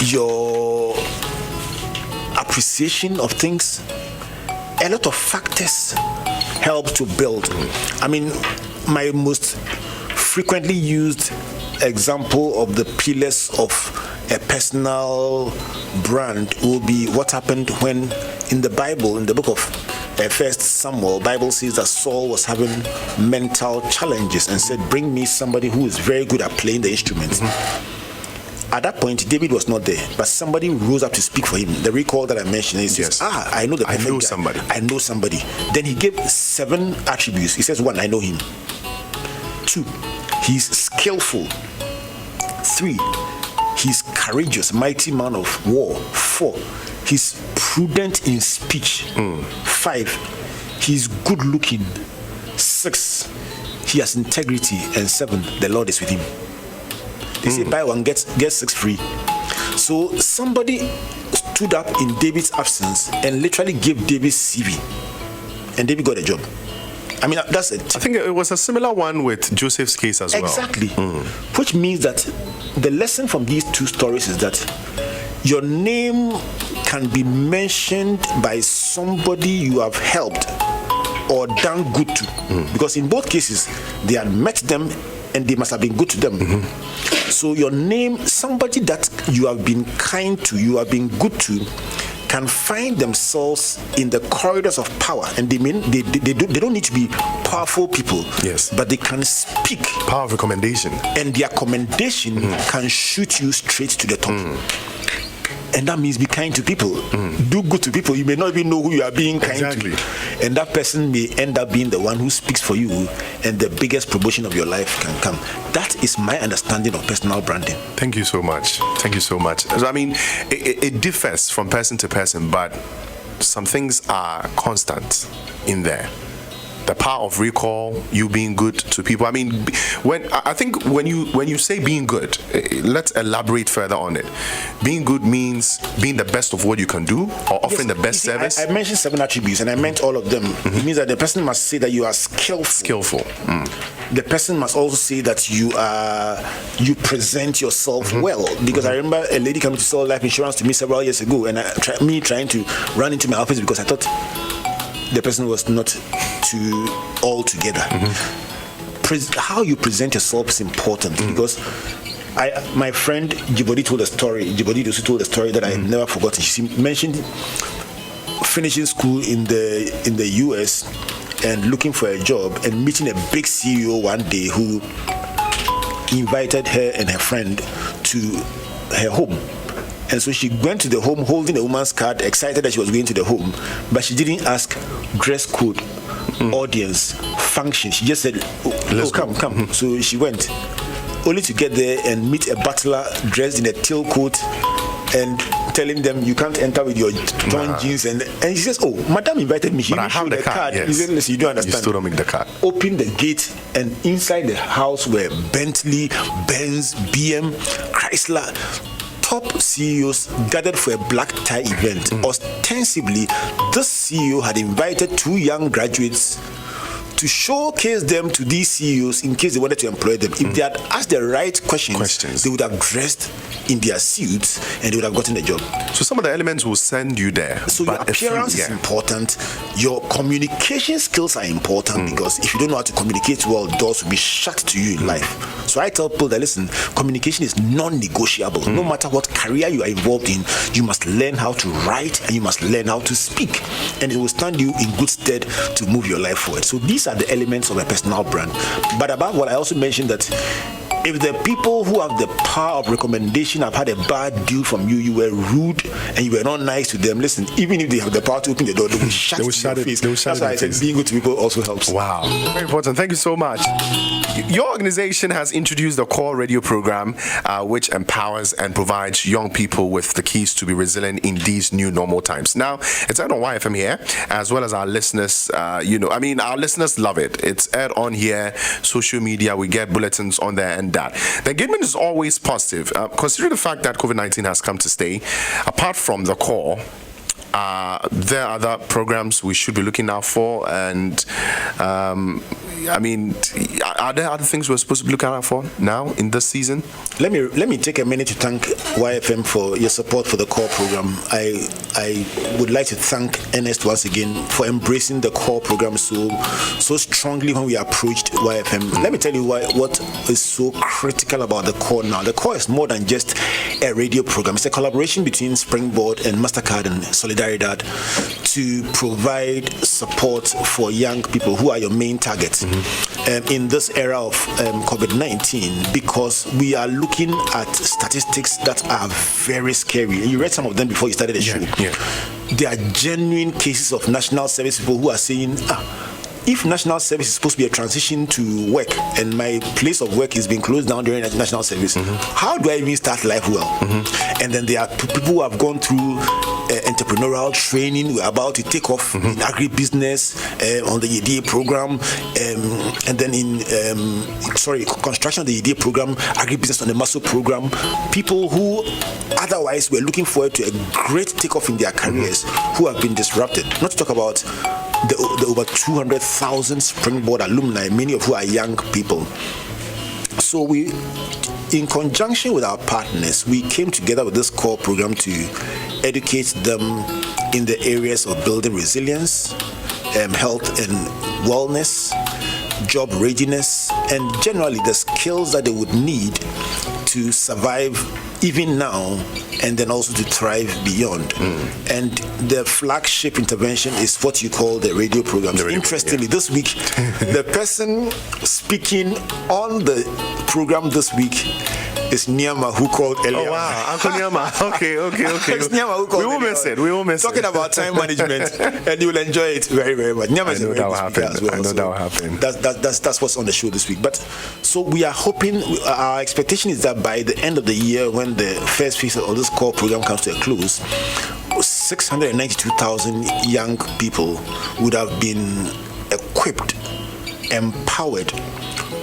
your appreciation of things. A lot of factors help to build. I mean, my most frequently used example of the pillars of a personal brand will be what happened when in the Bible, in the book of 1 Samuel, Bible says that Saul was having mental challenges and said, bring me somebody who is very good at playing the instruments. At that point, David was not there, but somebody rose up to speak for him. The recall that I mentioned, he says, I know the perfect guy. Somebody. I know somebody. Then he gave 7 attributes. He says, 1, I know him. 2, he's skillful. 3, he's courageous, mighty man of war. 4, he's prudent in speech. 5, he's good looking. 6, he has integrity. And 7, the Lord is with him. They say buy one, get 6 free. So somebody stood up in David's absence and literally gave David's CV, and David got a job. I mean, that's it. I think it was a similar one with Joseph's case as well. Exactly. Which means that the lesson from these 2 stories is that your name can be mentioned by somebody you have helped or done good to. Because in both cases, they had met them and they must have been good to them. So your name, somebody that you have been kind to, you have been good to, can find themselves in the corridors of power, and they don't need to be powerful people. Yes, but they can speak. Power of recommendation, and their commendation can shoot you straight to the top. And that means be kind to people. Do good to people. You may not even know who you are being kind to. And that person may end up being the one who speaks for you, and the biggest promotion of your life can come. That is my understanding of personal branding. Thank you so much. Thank you so much. I mean, it differs from person to person, but some things are constant in there. The power of recall, you being good to people. I mean, when you say being good, let's elaborate further on it. Being good means being the best of what you can do, or offering the best service. I mentioned 7 attributes, and I meant all of them. It means that the person must say that you are skillful. The person must also say that you present yourself well. Because I remember a lady coming to sell life insurance to me several years ago, and me trying to run into my office because I thought the person was not too all together. How you present yourself is important, because my friend Jibodi told a story. Jibodi also told a story that I have never forgotten. She mentioned finishing school in the US and looking for a job and meeting a big CEO one day who invited her and her friend to her home. And so she went to the home holding a woman's card, excited that she was going to the home, but she didn't ask dress code, audience, function. She just said, come. So she went, only to get there and meet a butler dressed in a tailcoat and telling them you can't enter with your torn jeans. And she says, oh, madam invited me. But I have the card. Yes. He said, listen, you don't understand. You still don't make the card. Open the gate, and inside the house were Bentley, Benz, BM, Chrysler. Top CEOs gathered for a black tie event. Ostensibly, this CEO had invited 2 young graduates to showcase them to these CEOs in case they wanted to employ them. If they had asked the right questions, they would have dressed in their suits and they would have gotten a job. So some of the elements will send you there. So your appearance is important. Your communication skills are important, because if you don't know how to communicate well, doors will be shut to you in life. So I tell people that, listen, communication is non-negotiable. No matter what career you are involved in, you must learn how to write and you must learn how to speak. And it will stand you in good stead to move your life forward. So these are the elements of a personal brand. But above all, I also mentioned that if the people who have the power of recommendation have had a bad deal from you, you were rude and you were not nice to them, listen, even if they have the power to open the door, they will shut it in your face. That's why I said being good to people also helps. Wow. Very important. Thank you so much. Your organization has introduced the core radio program, which empowers and provides young people with the keys to be resilient in these new normal times. Now, it's aired on YFM here, as well as our listeners. Our listeners love it. It's aired on here, social media. We get bulletins on there and that. The engagement is always positive. Considering the fact that COVID-19 has come to stay, apart from the core, there are other programs we should be looking out for, and are there other things we're supposed to be looking out for now in this season? Let me take a minute to thank YFM for your support for the core program. I would like to thank Ernest once again for embracing the core program so strongly when we approached YFM. Let me tell you what is so critical about the core now. The core is more than just a radio program. It's a collaboration between Springboard and MasterCard and Solidaridad to provide support for young people who are your main targets in this era of COVID-19, because we are looking at statistics that are very scary. And you read some of them before you started the show. Yeah. There are genuine cases of national service people who are saying, if national service is supposed to be a transition to work and my place of work is being closed down during national service, how do I even start life well? And then there are people who have gone through entrepreneurial training. We're about to take off in agribusiness on the EDA program, and then in construction of the EDA program, agribusiness on the muscle program. People who otherwise were looking forward to a great takeoff in their careers who have been disrupted. Not to talk about the over 200,000 Springboard alumni, many of who are young people. So we, in conjunction with our partners, we came together with this core program to educate them in the areas of building resilience, health and wellness, job readiness, and generally the skills that they would need to survive even now and then also to thrive beyond. And the flagship intervention is what you call the radio program. Interestingly, this week, the person speaking on the program this week is Nyama, who called earlier. Oh wow, Uncle Nyama. Okay. It's Nyama who called. We will miss it. Talking about time management, and you will enjoy it very, very much. Nyama is a very good speaker as well. I know that will happen. That's what's on the show this week. But so we are hoping, our expectation is that by the end of the year, when the first phase of this core program comes to a close, 692,000 young people would have been equipped, empowered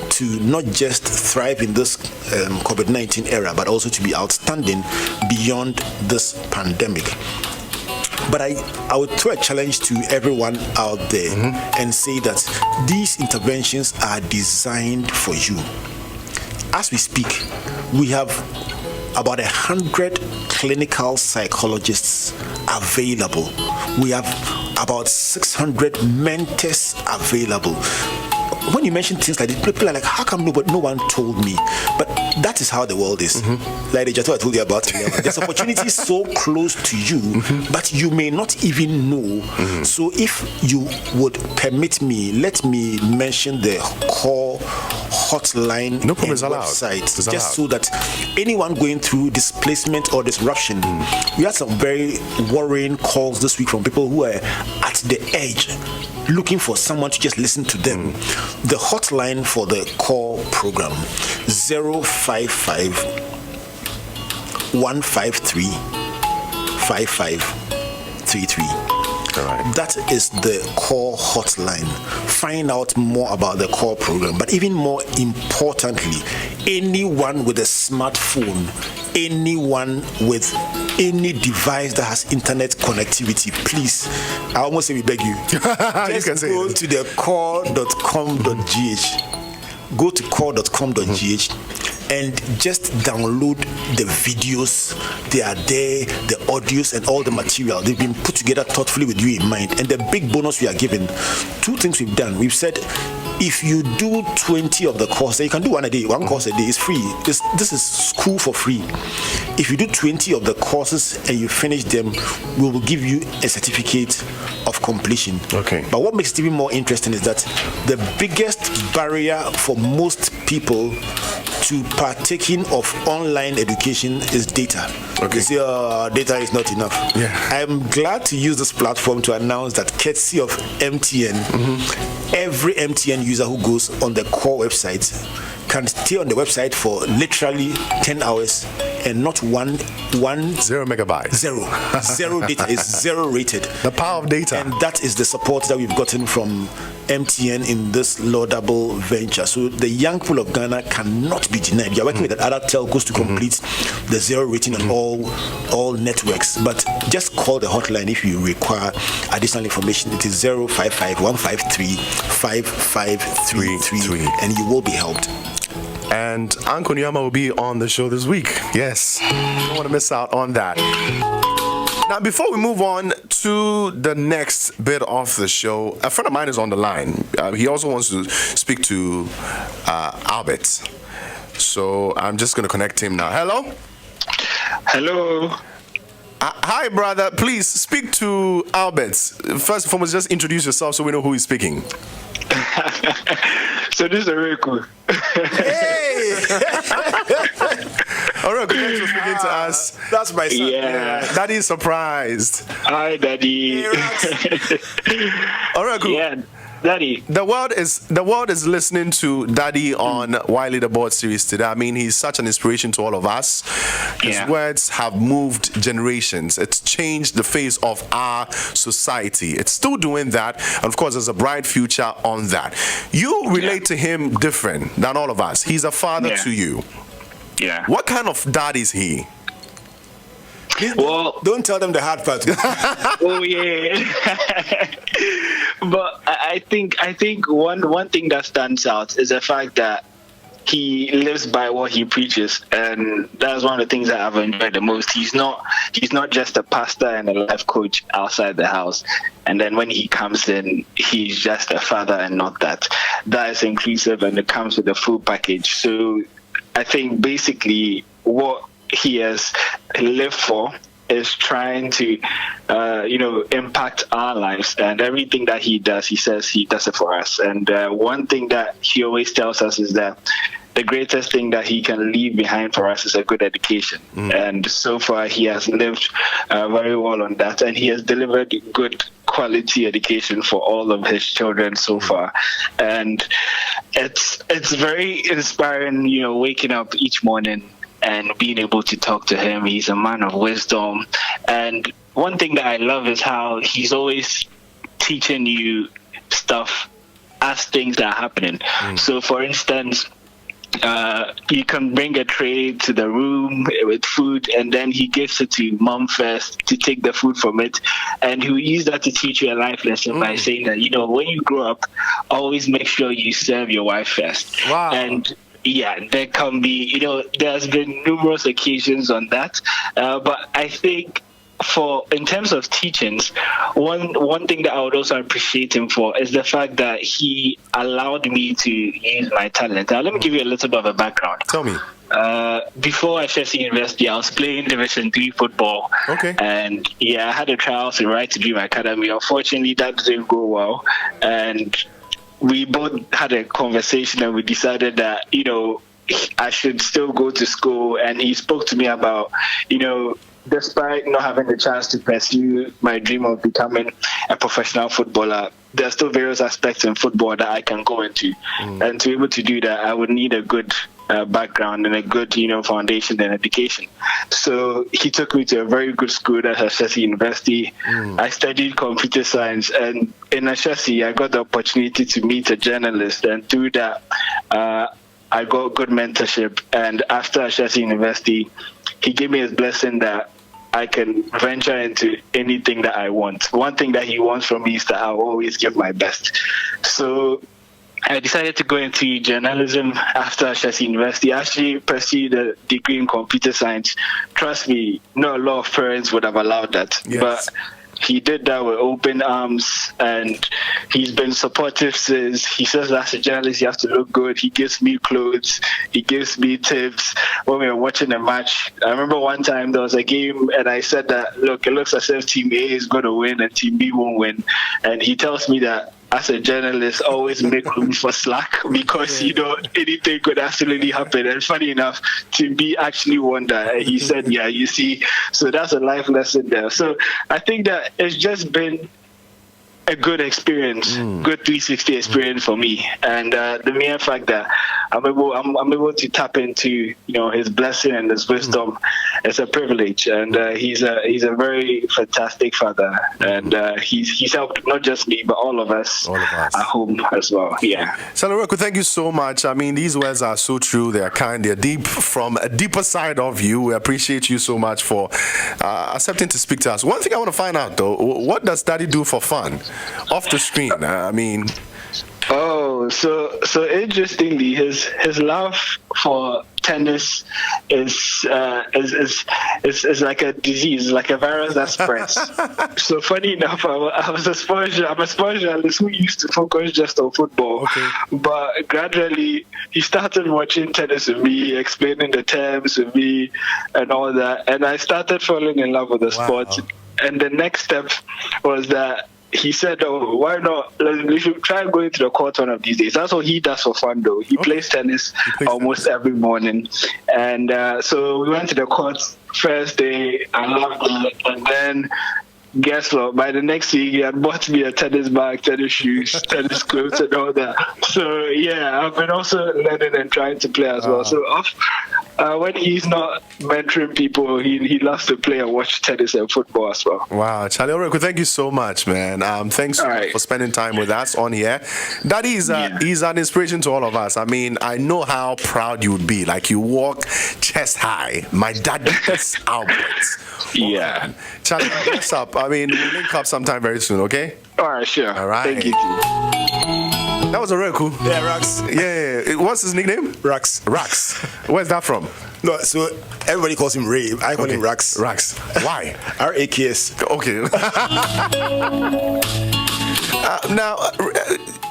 to not just thrive in this COVID-19 era, but also to be outstanding beyond this pandemic. But I would throw a challenge to everyone out there and say that these interventions are designed for you. As we speak, we have about 100 clinical psychologists available. We have about 600 mentors available. When you mention things like this, people are like, how come no one told me? But that is how the world is. Like the Jato I told you about, there's opportunities so close to you, but you may not even know. So if you would permit me, let me mention the core hotline and website, just so that anyone going through displacement or disruption, we had some very worrying calls this week from people who are at the edge, looking for someone to just listen to them. The hotline for the core program, 055 153 5533. Right. That is the core hotline. Find out more about the core program. But even more importantly, anyone with a smartphone, anyone with any device that has internet connectivity, please, I almost say we beg you, just go to the core.com.gh. Go to core.com.gh and just download the videos. They are there, the audios and all the material. They've been put together thoughtfully with you in mind. And the big bonus we are given, two things we've done. We've said, if you do 20 of the course, you can do one a day. One course a day is free. This is school for free. If you do 20 of the courses and you finish them, we will give you a certificate of completion. Okay. But what makes it even more interesting is that the biggest barrier for most people to partaking of online education is data. Okay. You say, data is not enough. Yeah. I'm glad to use this platform to announce that courtesy of MTN, every MTN user who goes on the core website can stay on the website for literally 10 hours and not one 0 megabytes. Zero data is zero rated. The power of data. And that is the support that we've gotten from MTN in this laudable venture. So the young people of Ghana cannot be denied. We are working with other telcos to complete the zero rating on all networks. But just call the hotline if you require additional information. It is 055 153 5533 and you will be helped. And Uncle Nyama will be on the show this week. Yes. Don't want to miss out on that. Now, before we move on to the next bit of the show, a friend of mine is on the line. He also wants to speak to Albert. So I'm just going to connect him now. Hello? Hello. Hi, brother. Please speak to Albert. First and foremost, just introduce yourself so we know who is speaking. So this is Reverend. Hey! All right, thanks for speaking to us. That's my son. Yeah. Daddy is surprised. Hi, Daddy. All right, cool. Yeah, Daddy. The world is listening to Daddy on Wiley the Board series today. I mean, he's such an inspiration to all of us. His words have moved generations. It's changed the face of our society. It's still doing that. And of course, there's a bright future on that. You relate to him different than all of us. He's a father to you. Yeah. What kind of dad is he? Well, Don't tell them the hard part. oh yeah. But I think one thing that stands out is the fact that he lives by what he preaches, and that's one of the things that I've enjoyed the most. He's not just a pastor and a life coach outside the house, and then when he comes in, he's just a father and not that. That is inclusive, and it comes with a full package. So I think basically what he has lived for is trying to impact our lives, and everything that he does, he says he does it for us. And one thing that he always tells us is that the greatest thing that he can leave behind for us is a good education. And so far he has lived very well on that, and he has delivered good quality education for all of his children so far. And it's very inspiring, waking up each morning and being able to talk to him. He's a man of wisdom. And one thing that I love is how he's always teaching you stuff as things are happening. So for instance, you can bring a tray to the room with food, and then he gives it to mom first to take the food from it, and he will use that to teach you a life lesson by saying that, when you grow up, always make sure you serve your wife first. Wow. And yeah, there can be, there's been numerous occasions on that, but I think in terms of teachings, one thing that I would also appreciate him for is the fact that he allowed me to use my talent. Now, let me give you a little bit of a background. Tell me. Before ICGC University, I was playing Division 3 football. Okay. And I had a trial to Right to Dream Academy. Unfortunately, that didn't go well. And we both had a conversation, and we decided that, I should still go to school. And he spoke to me about, despite not having the chance to pursue my dream of becoming a professional footballer, there are still various aspects in football that I can go into. And to be able to do that, I would need a good background and a good, foundation and education. So he took me to a very good school at ICGC University. I studied computer science, and in ICGC, I got the opportunity to meet a journalist, and through that, I got good mentorship. And after ICGC University, he gave me his blessing that I can venture into anything that I want. One thing that he wants from me is that I'll always give my best. So I decided to go into journalism after ICGC University. I actually pursued a degree in computer science. Trust me, not a lot of parents would have allowed that. Yes. But he did that with open arms, and he's been supportive since. He says, as a journalist, you have to look good. He gives me clothes. He gives me tips when we were watching a match. I remember one time there was a game, and I said that, look, it looks as if Team A is going to win and Team B won't win. And he tells me that, as a journalist, always make room for slack, because anything could absolutely happen. And funny enough, Team B actually won that. He said, yeah, you see, so that's a life lesson there. So I think that it's just been a good experience, good 360 experience for me, and the mere fact that I'm able to tap into his blessing and his wisdom, it's a privilege, and he's a very fantastic father, and he's helped not just me but all of us at home as well. Yeah. Saloreko, thank you so much. I mean, these words are so true. They are kind. They're deep, from a deeper side of you. We appreciate you so much for accepting to speak to us. One thing I want to find out though, what does Daddy do for fun? Off the screen, I mean. Oh, so interestingly, his love for tennis is like a disease, like a virus that spreads. So funny enough, I'm a sports journalist who used to focus just on football, but gradually he started watching tennis with me, explaining the terms with me, and all that, and I started falling in love with the sport. And the next step was that he said, oh, why not? We should try going to the court one of these days. That's what he does for fun, though. He plays tennis almost every morning. And so we went to the court first day. I loved it. And then, guess what? By the next week, he had bought me a tennis bag, tennis shoes, tennis clothes, and all that. So, yeah, I've been also learning and trying to play as well. So, when he's not mentoring people, he loves to play and watch tennis and football as well. Wow, Charlie Oreko, thank you so much, man. Thanks for spending time with us on here. Daddy is he's an inspiration to all of us. I mean, I know how proud you would be. Like, you walk chest high. My daddy is Albert. Yeah. Charlie, what's up? I mean, we'll link up sometime very soon, okay? All right, sure. All right. Thank you. That was a real cool. Yeah, Rax. Yeah. What's his nickname? Rax. Where's that from? No, so everybody calls him Ray. I call him Rax. Rax. Why? R-A-K-S. Okay. Now,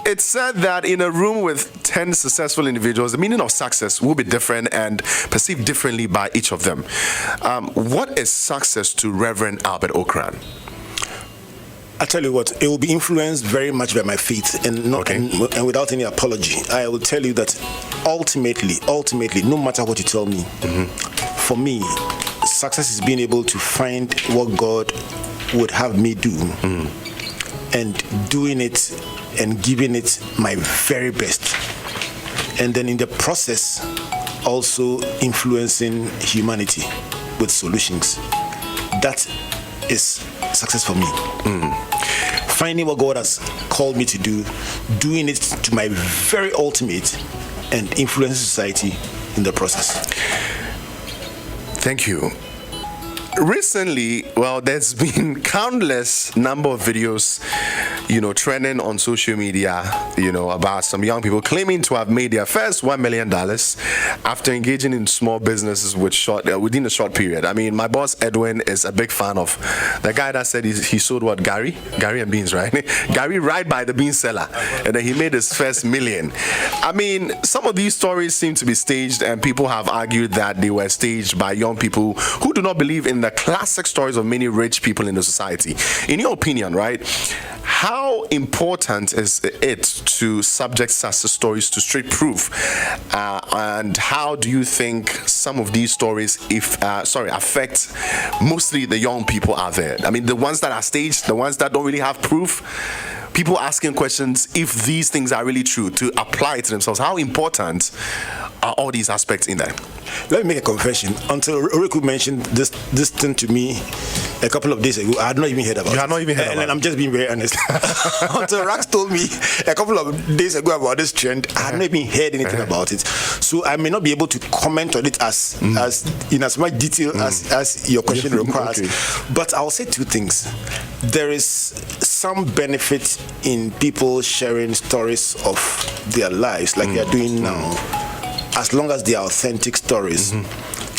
it's said that in a room with 10 successful individuals, the meaning of success will be different and perceived differently by each of them. What is success to Reverend Albert Ocran? I tell you what, it will be influenced very much by my faith, and not and without any apology. I will tell you that ultimately, no matter what you tell me, for me, success is being able to find what God would have me do, and doing it and giving it my very best, and then in the process also influencing humanity with solutions. That is success for me. Finding what God has called me to do, doing it to my very ultimate, and influencing society in the process. Thank you. Recently, well, there's been countless number of videos, trending on social media, about some young people claiming to have made their first $1 million after engaging in small businesses within a short period. I mean, my boss Edwin is a big fan of the guy that said he sold what, Gary and beans, right? Gary right by the bean seller, and then he made his first $1 million. I mean, some of these stories seem to be staged, and people have argued that they were staged by young people who do not believe in the classic stories of many rich people in the society. In your opinion, right, how important is it to subject such stories to straight proof, and how do you think some of these stories affect mostly the young people out there? I mean, the ones that are staged, the ones that don't really have proof, people asking questions if these things are really true, to apply it to themselves. How important are all these aspects in there? Let me make a confession. Until Oriku mentioned this thing to me a couple of days ago, I had not even heard about it. You had not even heard about it? And I'm just being very honest. Until Rax told me a couple of days ago about this trend, I had not even heard anything about it. So I may not be able to comment on it as in as much detail as your question requires. But I'll say two things. There is some benefit in people sharing stories of their lives like they are doing now, as long as they are authentic stories.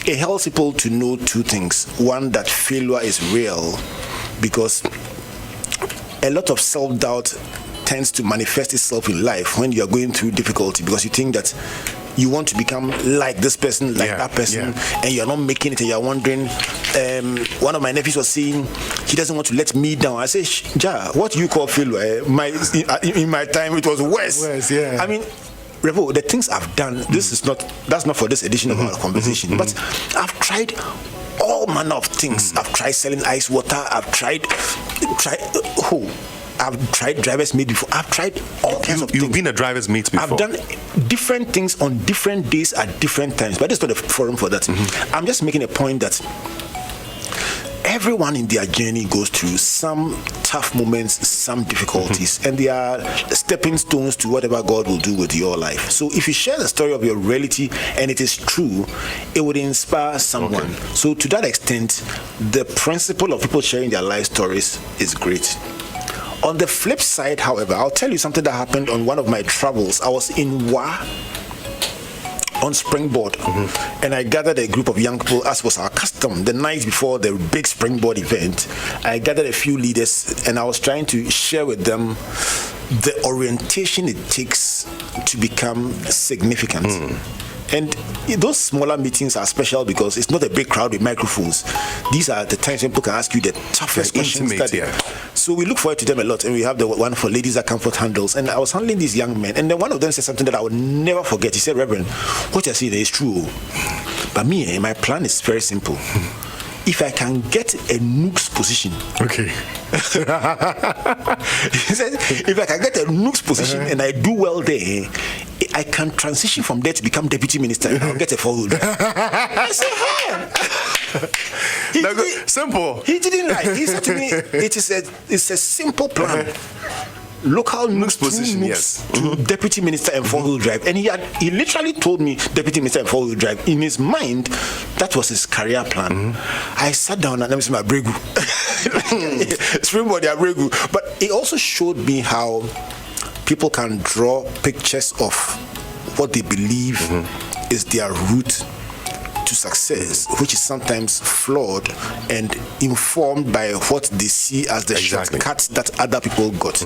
It helps people to know two things. One, that failure is real, because a lot of self-doubt tends to manifest itself in life when you are going through difficulty, because you think that you want to become like this person, like that person, and you're not making it, and you're wondering. One of my nephews was saying he doesn't want to let me down. I say, Ja, what do you call failure? In my time it was worse. I mean, Revo, the things I've done, that's not for this edition of our conversation, but I've tried all manner of things. I've tried selling ice water. I've tried driver's mate before. I've tried all kinds of things. You've been a driver's mate before. I've done different things on different days at different times, but it's not a forum for that. I'm just making a point that everyone in their journey goes through some tough moments, some difficulties, and they are stepping stones to whatever God will do with your life. So if you share the story of your reality and it is true, it would inspire someone. So to that extent, the principle of people sharing their life stories is great. On the flip side, however, I'll tell you something that happened on one of my travels. I was in Wa on Springboard, and I gathered a group of young people, as was our custom, the night before the big Springboard event. I gathered a few leaders, and I was trying to share with them the orientation it takes to become significant. And those smaller meetings are special because it's not a big crowd with microphones. These are the times when people can ask you the toughest questions. So we look forward to them a lot, and we have the one for ladies that comfort handles. And I was handling these young men, and then one of them said something that I would never forget. He said, "Reverend, what you're saying is true, but me, my plan is very simple. If I can get a Nook's position." Okay. He said, if I can get a Nook's position and I do well there, I can transition from there to become deputy minister and I'll get a forward. I said, simple. He didn't lie. He said to me, it's a simple plan. Local Nook's position, to deputy minister and four-wheel drive. And he literally told me deputy minister and four-wheel drive. In his mind, that was his career plan. I sat down and let me see my bregu. Springboard, their bregu. But it also showed me how people can draw pictures of what they believe is their route to success, which is sometimes flawed and informed by what they see as the shortcuts that other people got.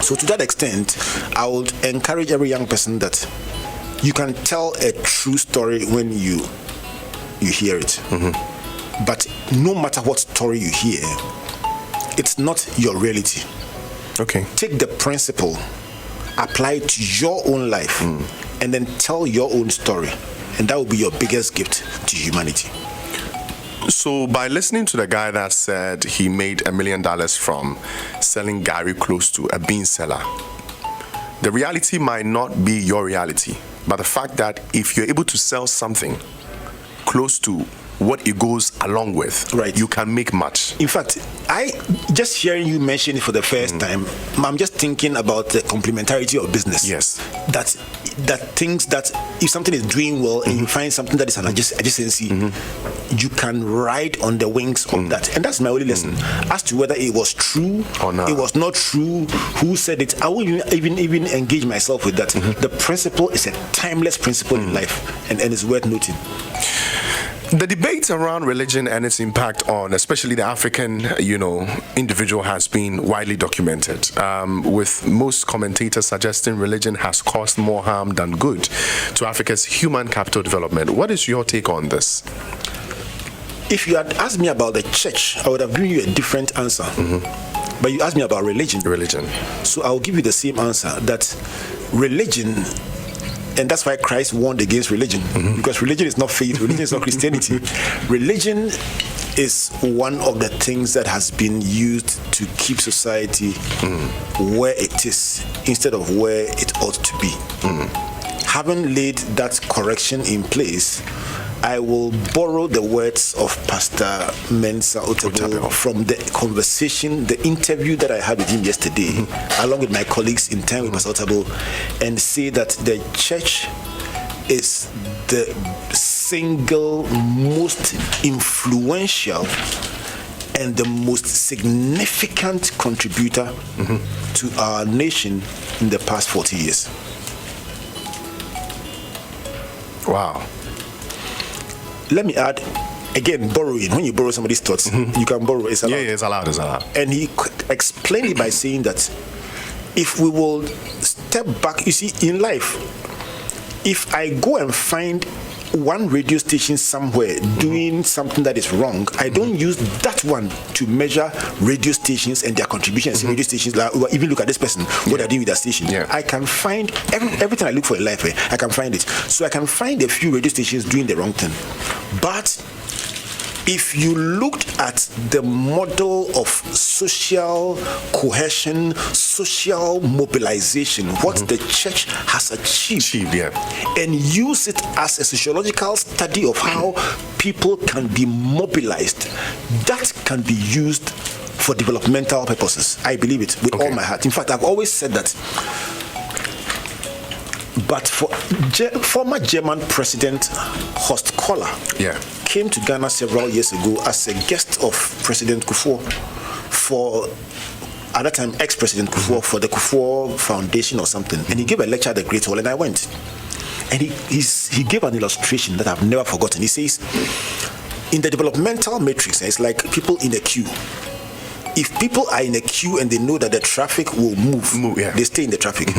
So to that extent, I would encourage every young person that you can tell a true story when you hear it. But no matter what story you hear, it's not your reality. Okay. Take the principle, apply it to your own life, and then tell your own story. And that will be your biggest gift to humanity. So by listening to the guy that said he made $1 million from selling Gary close to a bean seller, the reality might not be your reality, but the fact that if you're able to sell something close to what it goes along with, you can make much. In fact, I just hearing you mention it for the first time, I'm just thinking about the complementarity of business. Yes. That things that if something is doing well and you find something that is an adjacency, you can ride on the wings of that. And that's my only lesson. As to whether it was true or not, it was not true, who said it, I won't even engage myself with that. The principle is a timeless principle in life, and it's worth noting. The debate around religion and its impact on especially the African, individual has been widely documented, with most commentators suggesting religion has caused more harm than good to Africa's human capital development. What is your take on this? If you had asked me about the church, I would have given you a different answer. But you asked me about religion. So I'll give you the same answer, that religion. And that's why Christ warned against religion, because religion is not faith, religion is not Christianity. Religion is one of the things that has been used to keep society where it is instead of where it ought to be. Having laid that correction in place, I will borrow the words of Pastor Mensa Otabil from the conversation, the interview that I had with him yesterday, along with my colleagues in time with Pastor Otabil, and say that the church is the single most influential and the most significant contributor to our nation in the past 40 years. Wow. Let me add again, borrowing. When you borrow somebody's thoughts, you can borrow. It's allowed. Yeah, it's allowed. It's allowed. And he explained it by saying that if we will step back, you see, in life, if I go and find one radio station somewhere doing something that is wrong, I don't use that one to measure radio stations and their contributions. Radio stations, like, even look at this person, what they're doing with that station. I can find everything I look for in life, I can find it. So I can find a few radio stations doing the wrong thing. But if you looked at the model of social cohesion, social mobilization, what the church has achieved, and use it as a sociological study of how people can be mobilized, that can be used for developmental purposes. I believe it with all my heart. In fact, I've always said that. But for former German President Horst Kohler came to Ghana several years ago as a guest of President Kufuor for, at that time, ex-President Kufuor for the Kufuor Foundation or something. And he gave a lecture at the Great Hall, and I went. And he gave an illustration that I've never forgotten. He says, in the developmental matrix, it's like people in a queue. If people are in a queue and they know that the traffic will move, they stay in the traffic.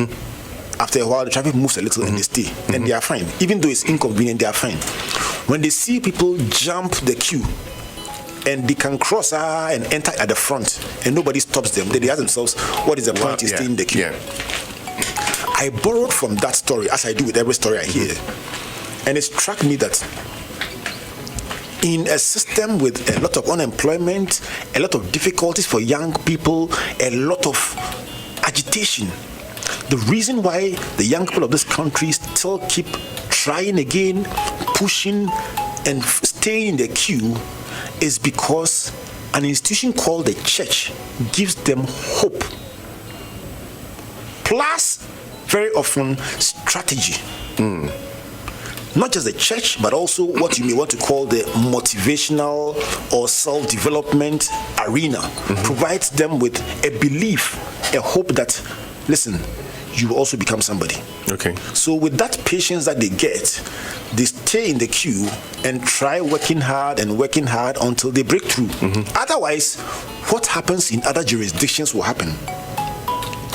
After a while, the traffic moves a little and they stay. And they are fine. Even though it's inconvenient, they are fine. When they see people jump the queue and they can cross and enter at the front and nobody stops them, they ask themselves, what is the point in staying in the queue? I borrowed from that story, as I do with every story I hear. And it struck me that in a system with a lot of unemployment, a lot of difficulties for young people, a lot of agitation, the reason why the young people of this country still keep trying again, pushing and staying in the queue is because an institution called the church gives them hope. Plus, very often, strategy. Not just the church, but also what you may want to call the motivational or self-development arena provides them with a belief, a hope that, listen, you will also become somebody. So with that patience that they get, they stay in the queue and try working hard until they break through. Otherwise, what happens in other jurisdictions will happen.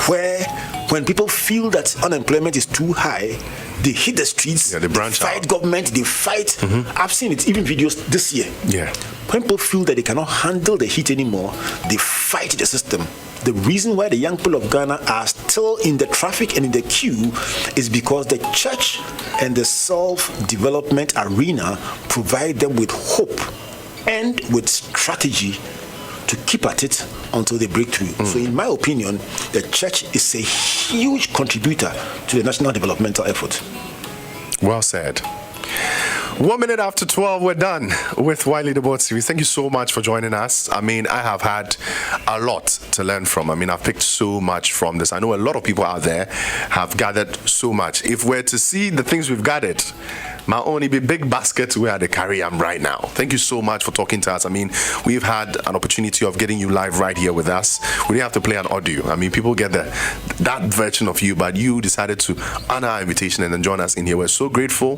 Where when people feel that unemployment is too high, they hit the streets, they fight government, they fight. I've seen it, even videos this year. When people feel that they cannot handle the heat anymore, they fight the system. The reason why the young people of Ghana are still in the traffic and in the queue is because the church and the self-development arena provide them with hope and with strategy to keep at it until they break through. So in my opinion, the church is a huge contributor to the national developmental effort. Well said. 1 minute after 12, we're done with Wiley the Board series. Thank you so much for joining us. I mean, I have had a lot to learn from. I mean, I've picked so much from this. I know a lot of people out there have gathered so much. If we're to see the things we've gathered, my only big basket where they carry am right now. Thank you so much for talking to us. I mean, we've had an opportunity of getting you live right here with us. We didn't have to play an audio. I mean, people get that version of you, but you decided to honor our invitation and then join us in here. We're so grateful.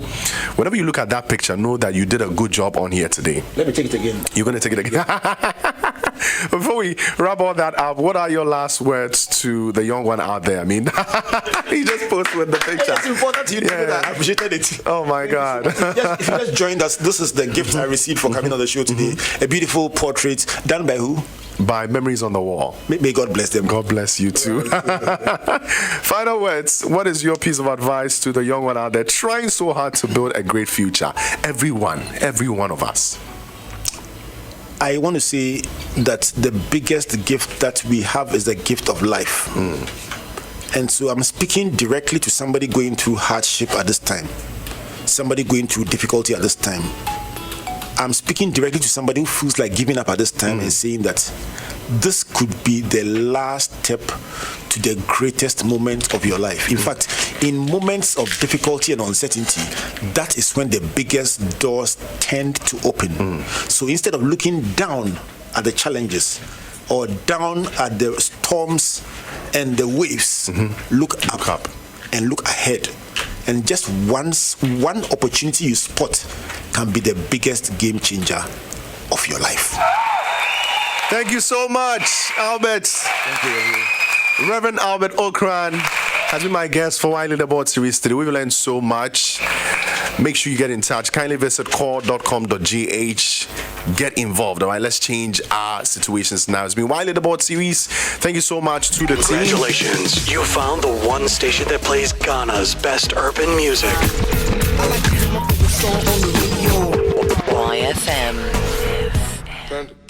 Whenever you look at that picture, know that you did a good job on here today. Let me take it again. You're going to take it again? Before we wrap all that up, what are your last words to the young one out there? I mean, he just posted with the picture. It's important you know that I appreciated it. Oh my God. If you just joined us, this is the gift I received for coming on the show today. A beautiful portrait done by who? By Memories on the Wall. May God bless them. God bless you too. Final words. What is your piece of advice to the young one out there trying so hard to build a great future? Every one of us. I want to say that the biggest gift that we have is the gift of life. And so I'm speaking directly to somebody going through hardship at this time, somebody going through difficulty at this time. I'm speaking directly to somebody who feels like giving up at this time and saying that this could be the last step to the greatest moment of your life. In fact, in moments of difficulty and uncertainty, that is when the biggest doors tend to open. So instead of looking down at the challenges or down at the storms and the waves, look up and look ahead And just one opportunity you spot can be the biggest game changer of your life. Thank you so much, Albert. Thank you. Reverend Albert Ocran has been my guest for Why Leaderboard series today. We've learned so much. Make sure you get in touch. Kindly visit call.com.gh. Get involved. All right, let's change our situations now. It's been Why Leaderboard series. Thank you so much to the team. Congratulations. You found the one station that plays Ghana's best urban music. YFM.